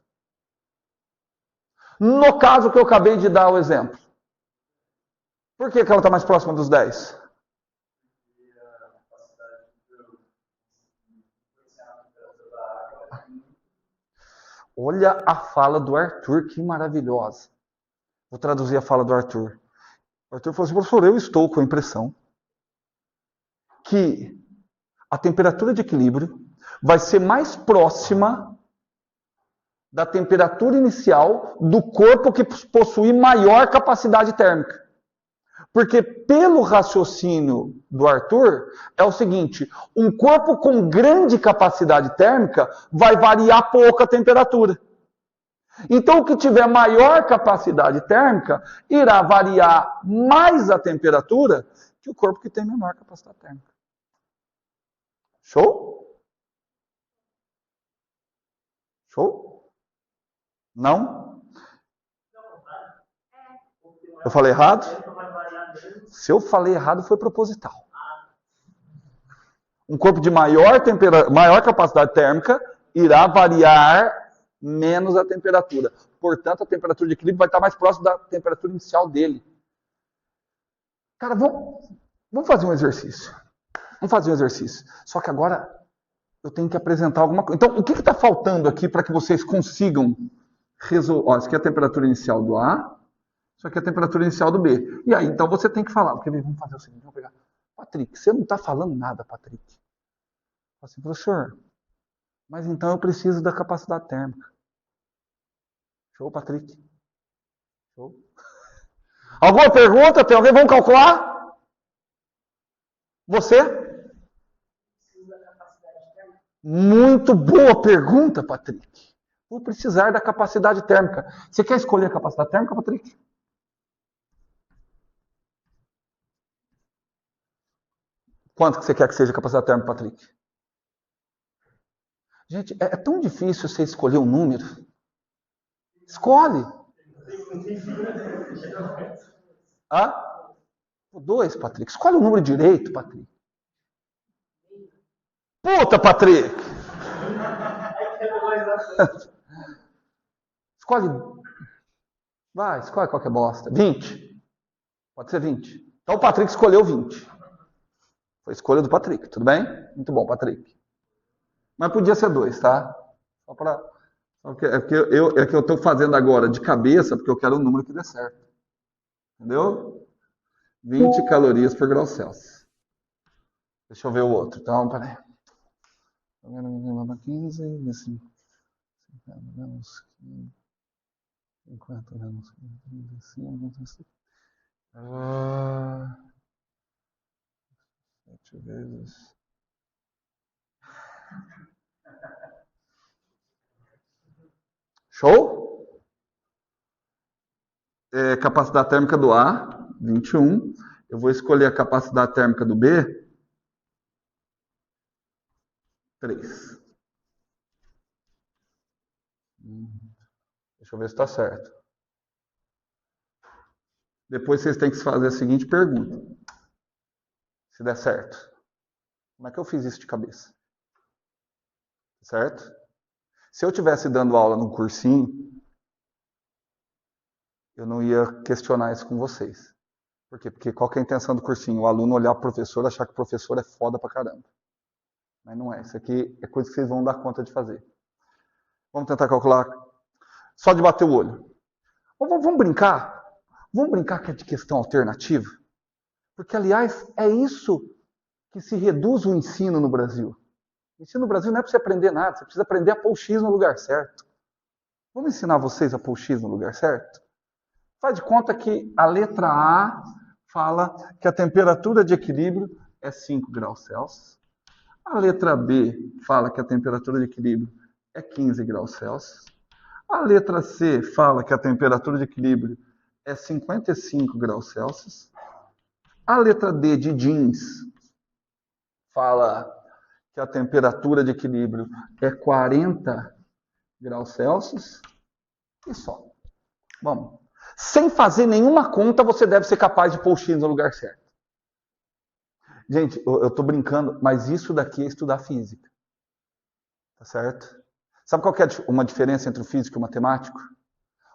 No caso que eu acabei de dar o exemplo. Por que ela está mais próxima dos 10? Olha a fala do Arthur, que maravilhosa. Vou traduzir a fala do Arthur. O Arthur falou assim, professor, eu estou com a impressão que a temperatura de equilíbrio vai ser mais próxima da temperatura inicial do corpo que possui maior capacidade térmica. Porque pelo raciocínio do Arthur, é o seguinte, um corpo com grande capacidade térmica vai variar pouco a temperatura. Então, o que tiver maior capacidade térmica irá variar mais a temperatura que o corpo que tem menor capacidade térmica. Show? Show? Não? Eu falei errado? Se eu falei errado, foi proposital. Um corpo de maior capacidade térmica irá variar menos a temperatura. Portanto, a temperatura de equilíbrio vai estar mais próxima da temperatura inicial dele. Cara, vamos fazer um exercício. Vamos fazer um exercício. Só que agora eu tenho que apresentar alguma coisa. Então, o que está faltando aqui para que vocês consigam resolver? Ó, isso aqui é a temperatura inicial do A, isso aqui é a temperatura inicial do B. E aí, então, você tem que falar. Porque vamos fazer o seguinte, vamos pegar. Patrick, você não está falando nada, Patrick. Assim, professor, mas então eu preciso da capacidade térmica. Show, Patrick? Show? Alguma pergunta? Tem alguém? Vamos calcular? Você? Muito boa pergunta, Patrick. Vou precisar da capacidade térmica. Você quer escolher a capacidade térmica, Patrick? Quanto que você quer que seja a capacidade térmica, Patrick? Gente, é tão difícil você escolher um número. Escolhe. Ah? 2, Patrick. Escolhe o número direito, Patrick. Puta, Patrick! Escolhe. Vai, escolhe qualquer bosta. 20. Pode ser 20. Então o Patrick escolheu 20. Foi a escolha do Patrick, tudo bem? Muito bom, Patrick. Mas podia ser 2, tá? Só para... É que eu estou fazendo agora de cabeça, porque eu quero um número que dê certo. Entendeu? 20 calorias por grau Celsius. Deixa eu ver o outro. Então, peraí. 15, 50 menos 50 menos 35, 7 vezes... Show? Capacidade térmica do A, 21. Eu vou escolher a capacidade térmica do B, 3. Deixa eu ver se está certo. Depois vocês têm que fazer a seguinte pergunta. Se der certo. Como é que eu fiz isso de cabeça? Certo? Se eu estivesse dando aula num cursinho, eu não ia questionar isso com vocês. Por quê? Porque qual que é a intenção do cursinho? O aluno olhar para o professor e achar que o professor é foda pra caramba. Mas não é. Isso aqui é coisa que vocês vão dar conta de fazer. Vamos tentar calcular só de bater o olho. Vamos brincar? Vamos brincar que é de questão alternativa? Porque, aliás, é isso que se reduz o ensino no Brasil. O ensino no Brasil não é para você aprender nada, você precisa aprender a pôr o X no lugar certo. Vamos ensinar vocês a pôr o X no lugar certo? Faz de conta que a letra A fala que a temperatura de equilíbrio é 5 graus Celsius. A letra B fala que a temperatura de equilíbrio é 15 graus Celsius. A letra C fala que a temperatura de equilíbrio é 55 graus Celsius. A letra D de jeans fala que a temperatura de equilíbrio é 40 graus Celsius. E só. Vamos. Sem fazer nenhuma conta, você deve ser capaz de pôr o X no lugar certo. Gente, eu estou brincando, mas isso daqui é estudar física. Tá certo? Sabe qual que é uma diferença entre o físico e o matemático?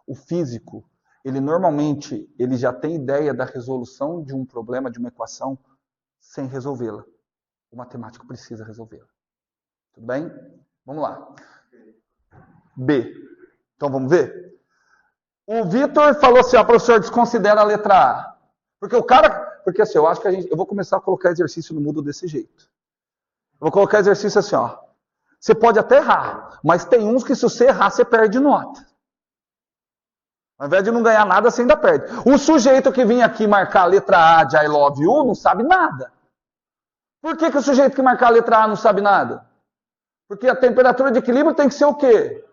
O físico, ele normalmente já tem ideia da resolução de um problema, de uma equação, sem resolvê-la. O matemático precisa resolvê-la. Tudo bem? Vamos lá. B. Então vamos ver? O Vitor falou assim, ó, professor, desconsidera a letra A. Porque assim, eu acho que eu vou começar a colocar exercício no Moodle desse jeito. Eu vou colocar exercício assim, ó. Você pode até errar, mas tem uns que se você errar, você perde nota. Ao invés de não ganhar nada, você ainda perde. O sujeito que vinha aqui marcar a letra A de I love you não sabe nada. Por que o sujeito que marcar a letra A não sabe nada? Porque a temperatura de equilíbrio tem que ser o quê?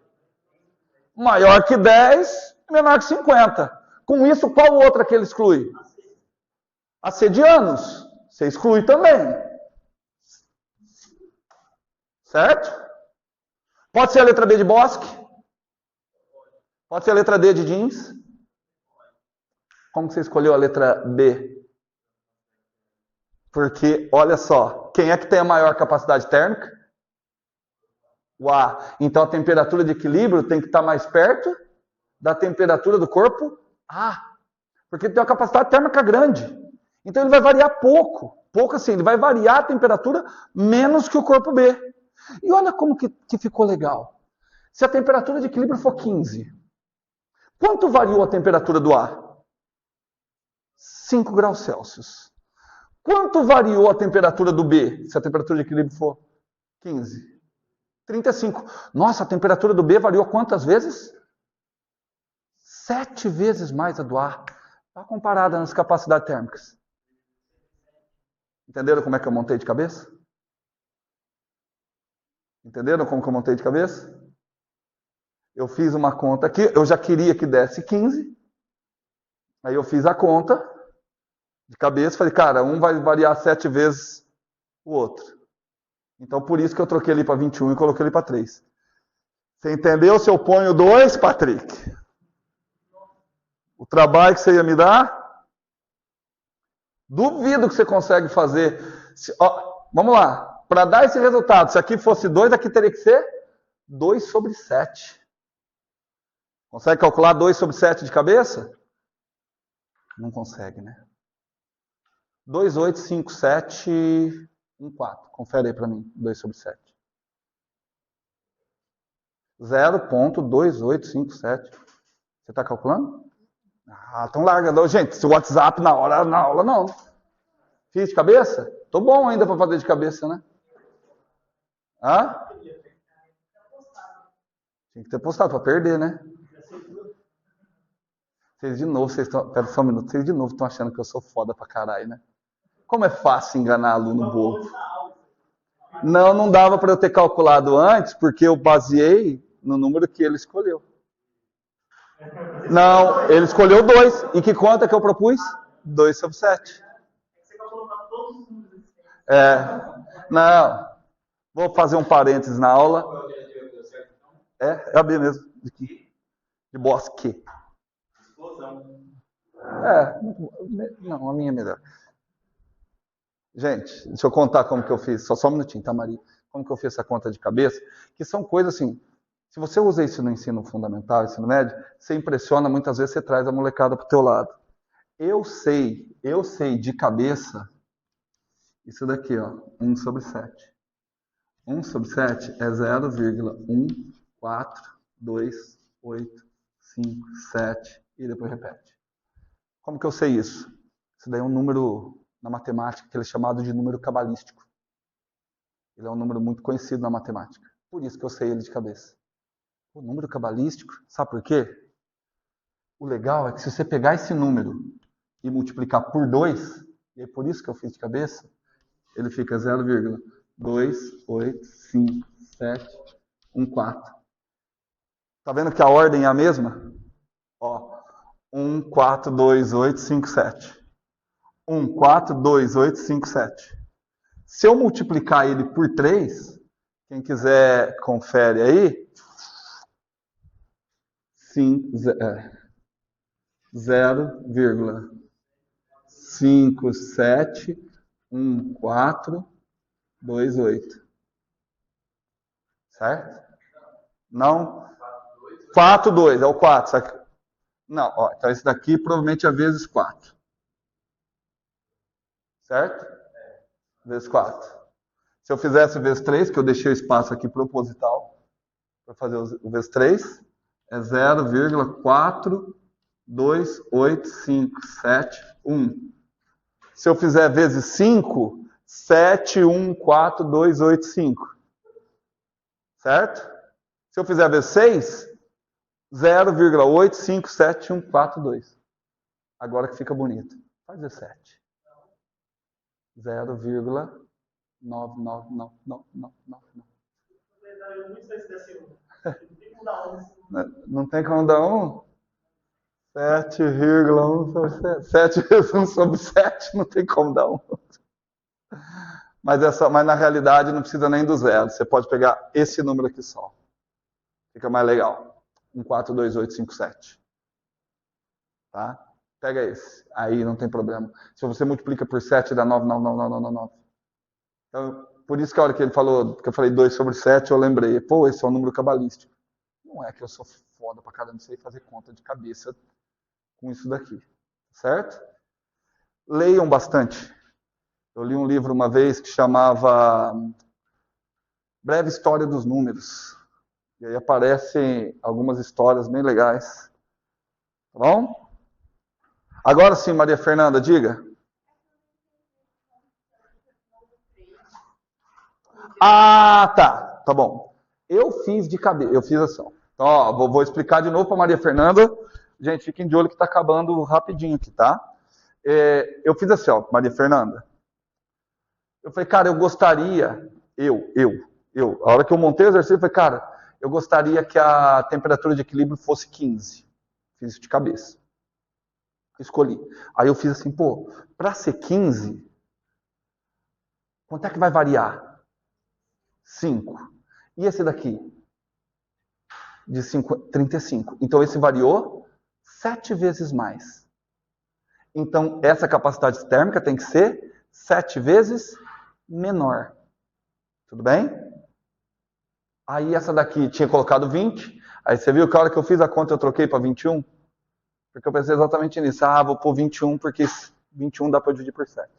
Maior que 10 e menor que 50. Com isso, qual outra que ele exclui? A C de anos. Você exclui também. Certo? Pode ser a letra B de Bosque? Pode ser a letra D de jeans? Como que você escolheu a letra B? Porque, olha só, quem é que tem a maior capacidade térmica? O A. Então a temperatura de equilíbrio tem que estar mais perto da temperatura do corpo A. Porque ele tem uma capacidade térmica grande. Então ele vai variar pouco. Pouco assim, ele vai variar a temperatura menos que o corpo B. E olha como que ficou legal. Se a temperatura de equilíbrio for 15, quanto variou a temperatura do A? 5 graus Celsius. Quanto variou a temperatura do B, se a temperatura de equilíbrio for 15? 35. Nossa, a temperatura do B variou quantas vezes? 7 vezes mais a do A. Está comparada nas capacidades térmicas. Entenderam como é que eu montei de cabeça? Entenderam como que eu montei de cabeça? Eu fiz uma conta aqui, eu já queria que desse 15. Aí eu fiz a conta de cabeça, falei, cara, um vai variar 7 vezes o outro. Então, por isso que eu troquei ali para 21 e coloquei ali para 3. Você entendeu se eu ponho 2, Patrick? O trabalho que você ia me dar? Duvido que você consegue fazer. Vamos lá. Para dar esse resultado, se aqui fosse 2, aqui teria que ser 2 sobre 7. Consegue calcular 2 sobre 7 de cabeça? Não consegue, né? 2, 8, 5, 7, 1, 4. Confere aí para mim. 2 sobre 7. 0,2857. Você está calculando? Ah, então larga. Gente, se o WhatsApp na aula não. Fiz de cabeça? Tô bom ainda para fazer de cabeça, né? Hã? Tinha que ter postado para perder, né? Vocês de novo, pera só um minuto. Vocês de novo estão achando que eu sou foda pra caralho, né? Como é fácil enganar aluno bobo. Não dava para eu ter calculado antes, porque eu baseei no número que ele escolheu. Não, ele escolheu 2. E que conta que eu propus? 2 sobre 7. Você calculou para todos os números. Não. Vou fazer um parênteses na aula. É a B mesmo. De Bosque. Explosão. Não, a minha é melhor. Gente, deixa eu contar como que eu fiz. Só um minutinho, tá, Maria? Como que eu fiz essa conta de cabeça? Que são coisas assim, se você usa isso no ensino fundamental, ensino médio, você impressiona, muitas vezes você traz a molecada pro teu lado. Eu sei de cabeça, isso daqui, ó, 1 sobre 7. 1 sobre 7 é 0,14285,7 e depois repete. Como que eu sei isso? Isso daí é um número na matemática que ele é chamado de número cabalístico. Ele é um número muito conhecido na matemática. Por isso que eu sei ele de cabeça. O número cabalístico, sabe por quê? O legal é que se você pegar esse número e multiplicar por 2, e é por isso que eu fiz de cabeça, ele fica 0,285714. Tá vendo que a ordem é a mesma? Ó, 142857. 142857. Se eu multiplicar ele por 3, quem quiser confere aí, 0,571428. Certo? Não? 4,2 é o 4. Sabe? Não, ó, então esse daqui provavelmente é vezes 4. Certo? Vezes 4. Se eu fizesse vezes 3, que eu deixei o espaço aqui proposital para fazer o vezes 3, é 0,428571. Se eu fizer vezes 5, 714285. Certo? Se eu fizer vezes 6, 0,857142. Agora que fica bonito. Faz 17. 0,99999. Não tem como dar 1? 7,1 sobre 7. 7 vezes 1 sobre 7 não tem como dar 1. Mas na realidade não precisa nem do zero. Você pode pegar esse número aqui só. Fica mais legal. 142857. Tá? Pega esse. Aí não tem problema. Se você multiplica por 7, dá 9. Então, por isso que a hora que ele falou, que eu falei 2 sobre 7, eu lembrei. Pô, esse é um número cabalístico. Não é que eu sou foda pra caramba, não sei fazer conta de cabeça com isso daqui. Certo? Leiam bastante. Eu li um livro uma vez que chamava Breve História dos Números. E aí aparecem algumas histórias bem legais. Tá bom? Agora sim, Maria Fernanda, diga. Ah, tá. Tá bom. Eu fiz de cabeça, eu fiz assim. Então, ó, vou explicar de novo para Maria Fernanda. Gente, fiquem de olho que está acabando rapidinho aqui, tá? Eu fiz assim, ó, Maria Fernanda. Eu falei, cara, eu gostaria, a hora que eu montei o exercício, eu falei, cara, eu gostaria que a temperatura de equilíbrio fosse 15. Fiz isso de cabeça. Escolhi. Aí eu fiz assim, pô, para ser 15, quanto é que vai variar? 5. E esse daqui? De 35. Então esse variou 7 vezes mais. Então essa capacidade térmica tem que ser 7 vezes menor. Tudo bem? Aí essa daqui tinha colocado 20. Aí você viu que a hora que eu fiz a conta eu troquei para 21? Porque eu pensei exatamente nisso. Ah, vou pôr 21 porque 21 dá para dividir por 7.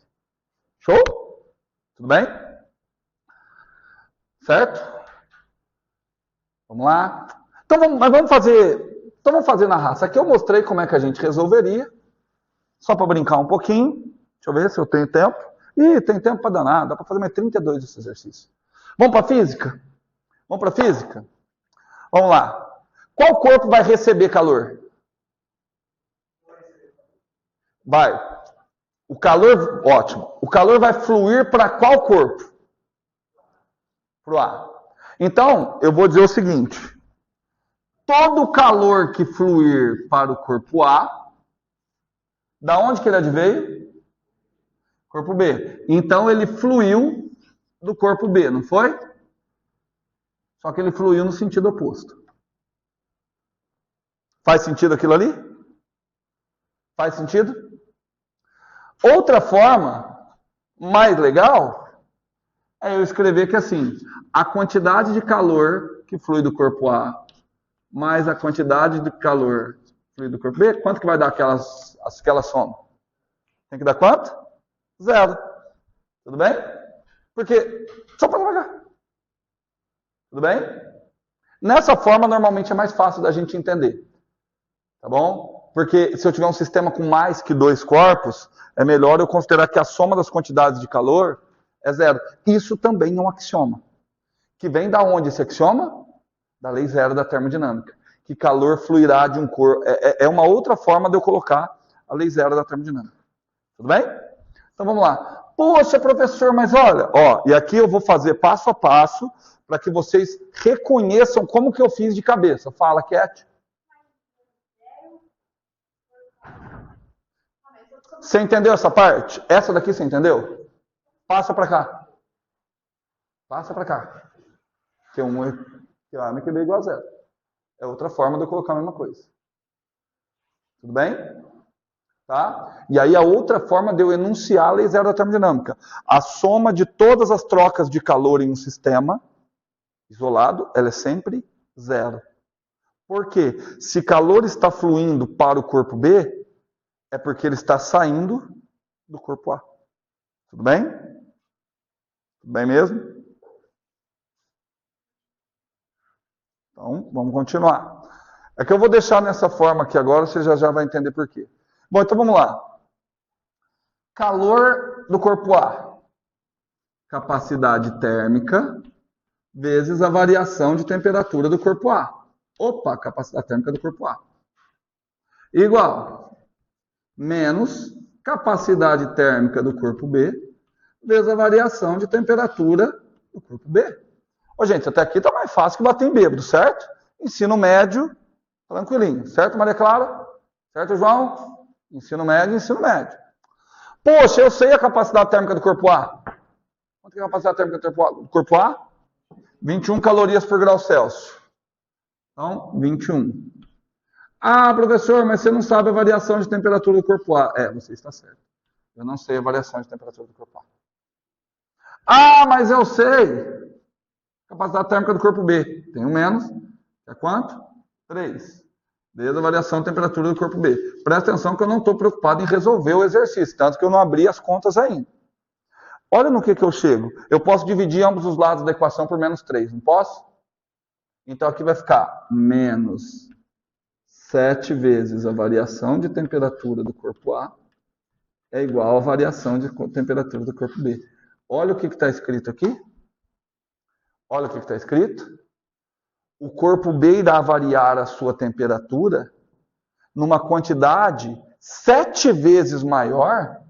Show? Tudo bem? Certo? Vamos lá. Então vamos fazer na raça. Aqui eu mostrei como é que a gente resolveria. Só para brincar um pouquinho. Deixa eu ver se eu tenho tempo. Ih, tem tempo para danar. Dá para fazer mais 32 desse exercício. Vamos para física? Vamos para física? Vamos lá. Qual corpo vai receber calor? Vai. O calor, ótimo. O calor vai fluir para qual corpo? Para o ar. Então, eu vou dizer o seguinte. Todo o calor que fluir para o corpo A, da onde que ele veio? Corpo B. Então, ele fluiu do corpo B, não foi? Só que ele fluiu no sentido oposto. Faz sentido aquilo ali? Faz sentido? Outra forma, mais legal, é eu escrever que assim, a quantidade de calor que flui do corpo A, mais a quantidade de calor que flui do corpo B, quanto que vai dar aquela soma? Tem que dar quanto? 0. Tudo bem? Porque, só para trabalhar. Tudo bem? Nessa forma, normalmente é mais fácil da gente entender. Tá bom? Porque se eu tiver um sistema com mais que 2 corpos, é melhor eu considerar que a soma das quantidades de calor é 0. Isso também é um axioma. Que vem da onde esse axioma? Da lei zero da termodinâmica. Que calor fluirá de um corpo. É uma outra forma de eu colocar a lei zero da termodinâmica. Tudo bem? Então vamos lá. Poxa, professor, mas olha, ó, e aqui eu vou fazer passo a passo para que vocês reconheçam como que eu fiz de cabeça. Fala, Cat. Você entendeu essa parte? Essa daqui você entendeu? Passa para cá. Passa para cá. Q1 e QB igual a 0. É outra forma de eu colocar a mesma coisa. Tudo bem? Tá? E aí a outra forma de eu enunciar a lei zero da termodinâmica. A soma de todas as trocas de calor em um sistema isolado, ela é sempre 0. Por quê? Se calor está fluindo para o corpo B, é porque ele está saindo do corpo A. Tudo bem? Tudo bem mesmo? Então, vamos continuar. É que eu vou deixar nessa forma aqui agora, você já vai entender por quê. Bom, então vamos lá. Calor do corpo A. Capacidade térmica vezes a variação de temperatura do corpo A. Opa, capacidade térmica do corpo A. Igual menos capacidade térmica do corpo B vezes a variação de temperatura do corpo B. Ô, gente, até aqui está mais fácil que bater em bêbado, certo? Ensino médio, tranquilinho. Certo, Maria Clara? Certo, João? Ensino médio, ensino médio. Poxa, eu sei a capacidade térmica do corpo A. Quanto é a capacidade térmica do corpo A? 21 calorias por grau Celsius. Então, 21. Ah, professor, mas você não sabe a variação de temperatura do corpo A. Você está certo. Eu não sei a variação de temperatura do corpo A. Ah, mas eu sei. Capacidade térmica do corpo B. Tem um menos. É quanto? 3. Desde a variação de temperatura do corpo B. Presta atenção que eu não estou preocupado em resolver o exercício, tanto que eu não abri as contas ainda. Olha no que eu chego. Eu posso dividir ambos os lados da equação por menos 3, não posso? Então aqui vai ficar menos 7 vezes a variação de temperatura do corpo A é igual à variação de temperatura do corpo B. Olha o que está escrito aqui. Olha o que está escrito. O corpo B irá variar a sua temperatura numa quantidade 7 vezes maior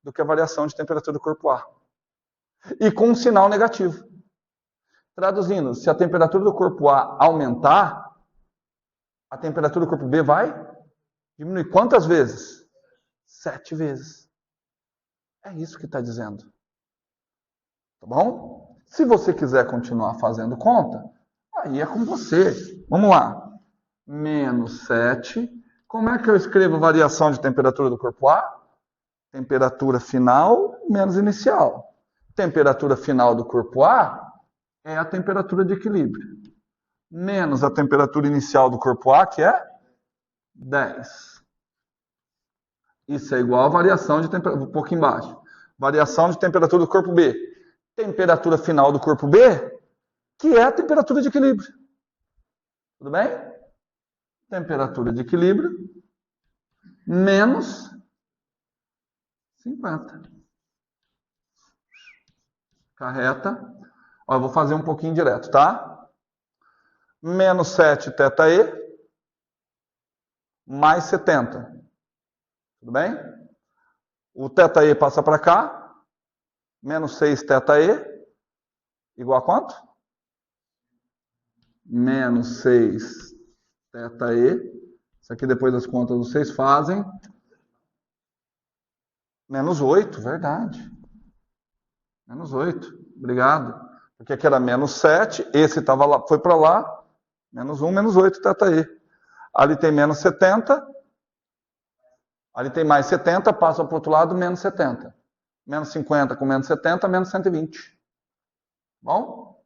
do que a variação de temperatura do corpo A. E com um sinal negativo. Traduzindo, se a temperatura do corpo A aumentar, a temperatura do corpo B vai diminuir. Quantas vezes? 7 vezes. É isso que está dizendo. Tá bom? Se você quiser continuar fazendo conta, aí é com você. Vamos lá. Menos 7. Como é que eu escrevo variação de temperatura do corpo A? Temperatura final menos inicial. Temperatura final do corpo A é a temperatura de equilíbrio. Menos a temperatura inicial do corpo A, que é 10. Isso é igual a variação de temperatura, um pouco embaixo. Variação de temperatura do corpo B. Temperatura final do corpo B, que é a temperatura de equilíbrio. Tudo bem? Temperatura de equilíbrio menos 50. Carreta. Ó, eu vou fazer um pouquinho direto, tá? Menos 7 θe mais 70. Tudo bem? O θe passa para cá. Menos 6 θe igual a quanto? Menos 6 θe. Isso aqui depois das contas vocês fazem. Menos 8, verdade. Menos 8, obrigado. Porque aqui era menos 7, esse tava lá, foi para lá. Menos 1, menos 8 θe. Ali tem menos 70. Ali tem mais 70, passa para o outro lado, menos 70. Menos 50 com menos 70, menos 120. Bom?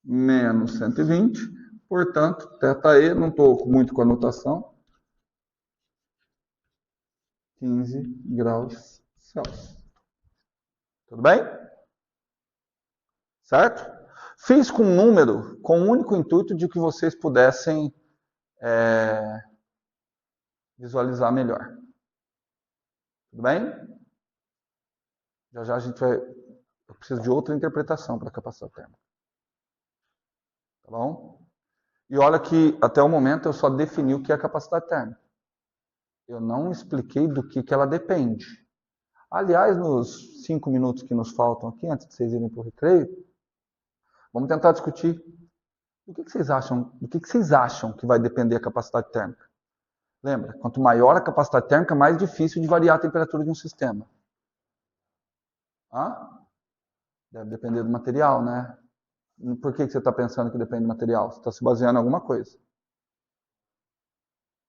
Menos 120. Portanto, θe, não estou muito com a anotação. 15 graus Celsius. Tudo bem? Certo? Fiz com um número com o único intuito de que vocês pudessem visualizar melhor. Tudo bem? Já já a gente vai... Eu preciso de outra interpretação para a capacidade térmica. Tá bom? E olha que até o momento eu só defini o que é a capacidade térmica. Eu não expliquei do que ela depende. Aliás, nos 5 minutos que nos faltam aqui, antes de vocês irem para o recreio, vamos tentar discutir do que vocês acham que vai depender a capacidade térmica. Lembra, quanto maior a capacidade térmica, mais difícil de variar a temperatura de um sistema. Deve depender do material, né? Por que você está pensando que depende do material? Você está se baseando em alguma coisa.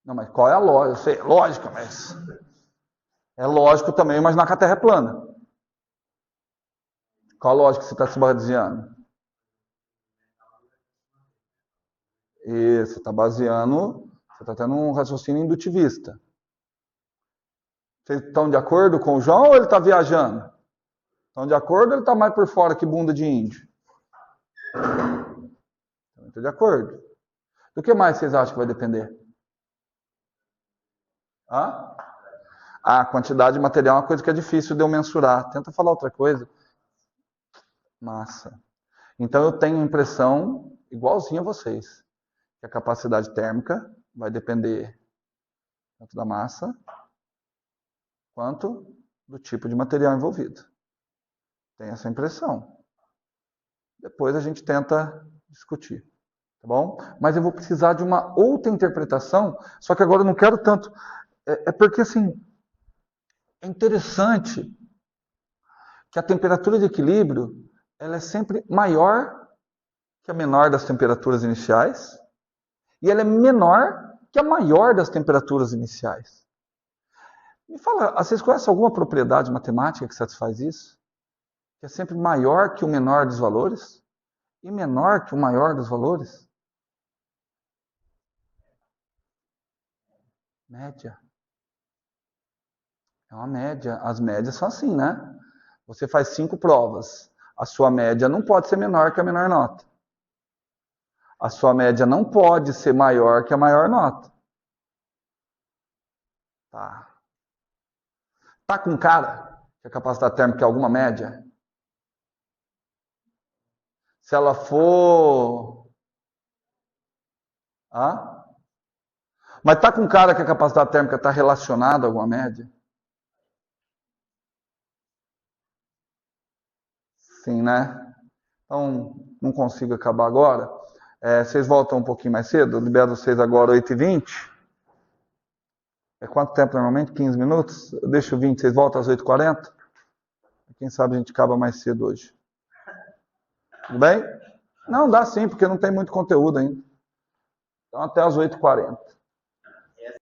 Não, mas qual é a lógica? Eu sei, lógica, mas... É lógico também, mas na Terra é plana. Qual a lógica que você está se baseando? E você está baseando... Você está tendo um raciocínio indutivista. Vocês estão de acordo com o João ou ele está viajando? Estão de acordo ou ele está mais por fora que bunda de índio? Estou de acordo. Do que mais vocês acham que vai depender? A quantidade de material é uma coisa que é difícil de eu mensurar. Tenta falar outra coisa. Massa. Então eu tenho a impressão, igualzinho a vocês, que a capacidade térmica vai depender tanto da massa quanto do tipo de material envolvido. Tenho essa impressão. Depois a gente tenta discutir. Tá bom? Mas eu vou precisar de uma outra interpretação, só que agora eu não quero tanto... É porque, assim, é interessante que a temperatura de equilíbrio ela é sempre maior que a menor das temperaturas iniciais E ela é menor que a maior das temperaturas iniciais. Me fala, vocês conhecem alguma propriedade matemática que satisfaz isso? Que é sempre maior que o menor dos valores? E menor que o maior dos valores? Média. É uma média. As médias são assim, né? Você faz 5 provas. A sua média não pode ser menor que a menor nota. A sua média não pode ser maior que a maior nota. Tá. Tá com cara que a capacidade térmica é alguma média? Se ela for... Hã? Mas tá com cara que a capacidade térmica está relacionada a alguma média? Sim, né? Então, não consigo acabar agora. Vocês voltam um pouquinho mais cedo? Eu libero vocês agora 8h20. É quanto tempo normalmente? 15 minutos? Eu deixo 20, vocês voltam às 8h40? Quem sabe a gente acaba mais cedo hoje. Tudo bem? Não, dá sim, porque não tem muito conteúdo ainda. Então até às 8h40.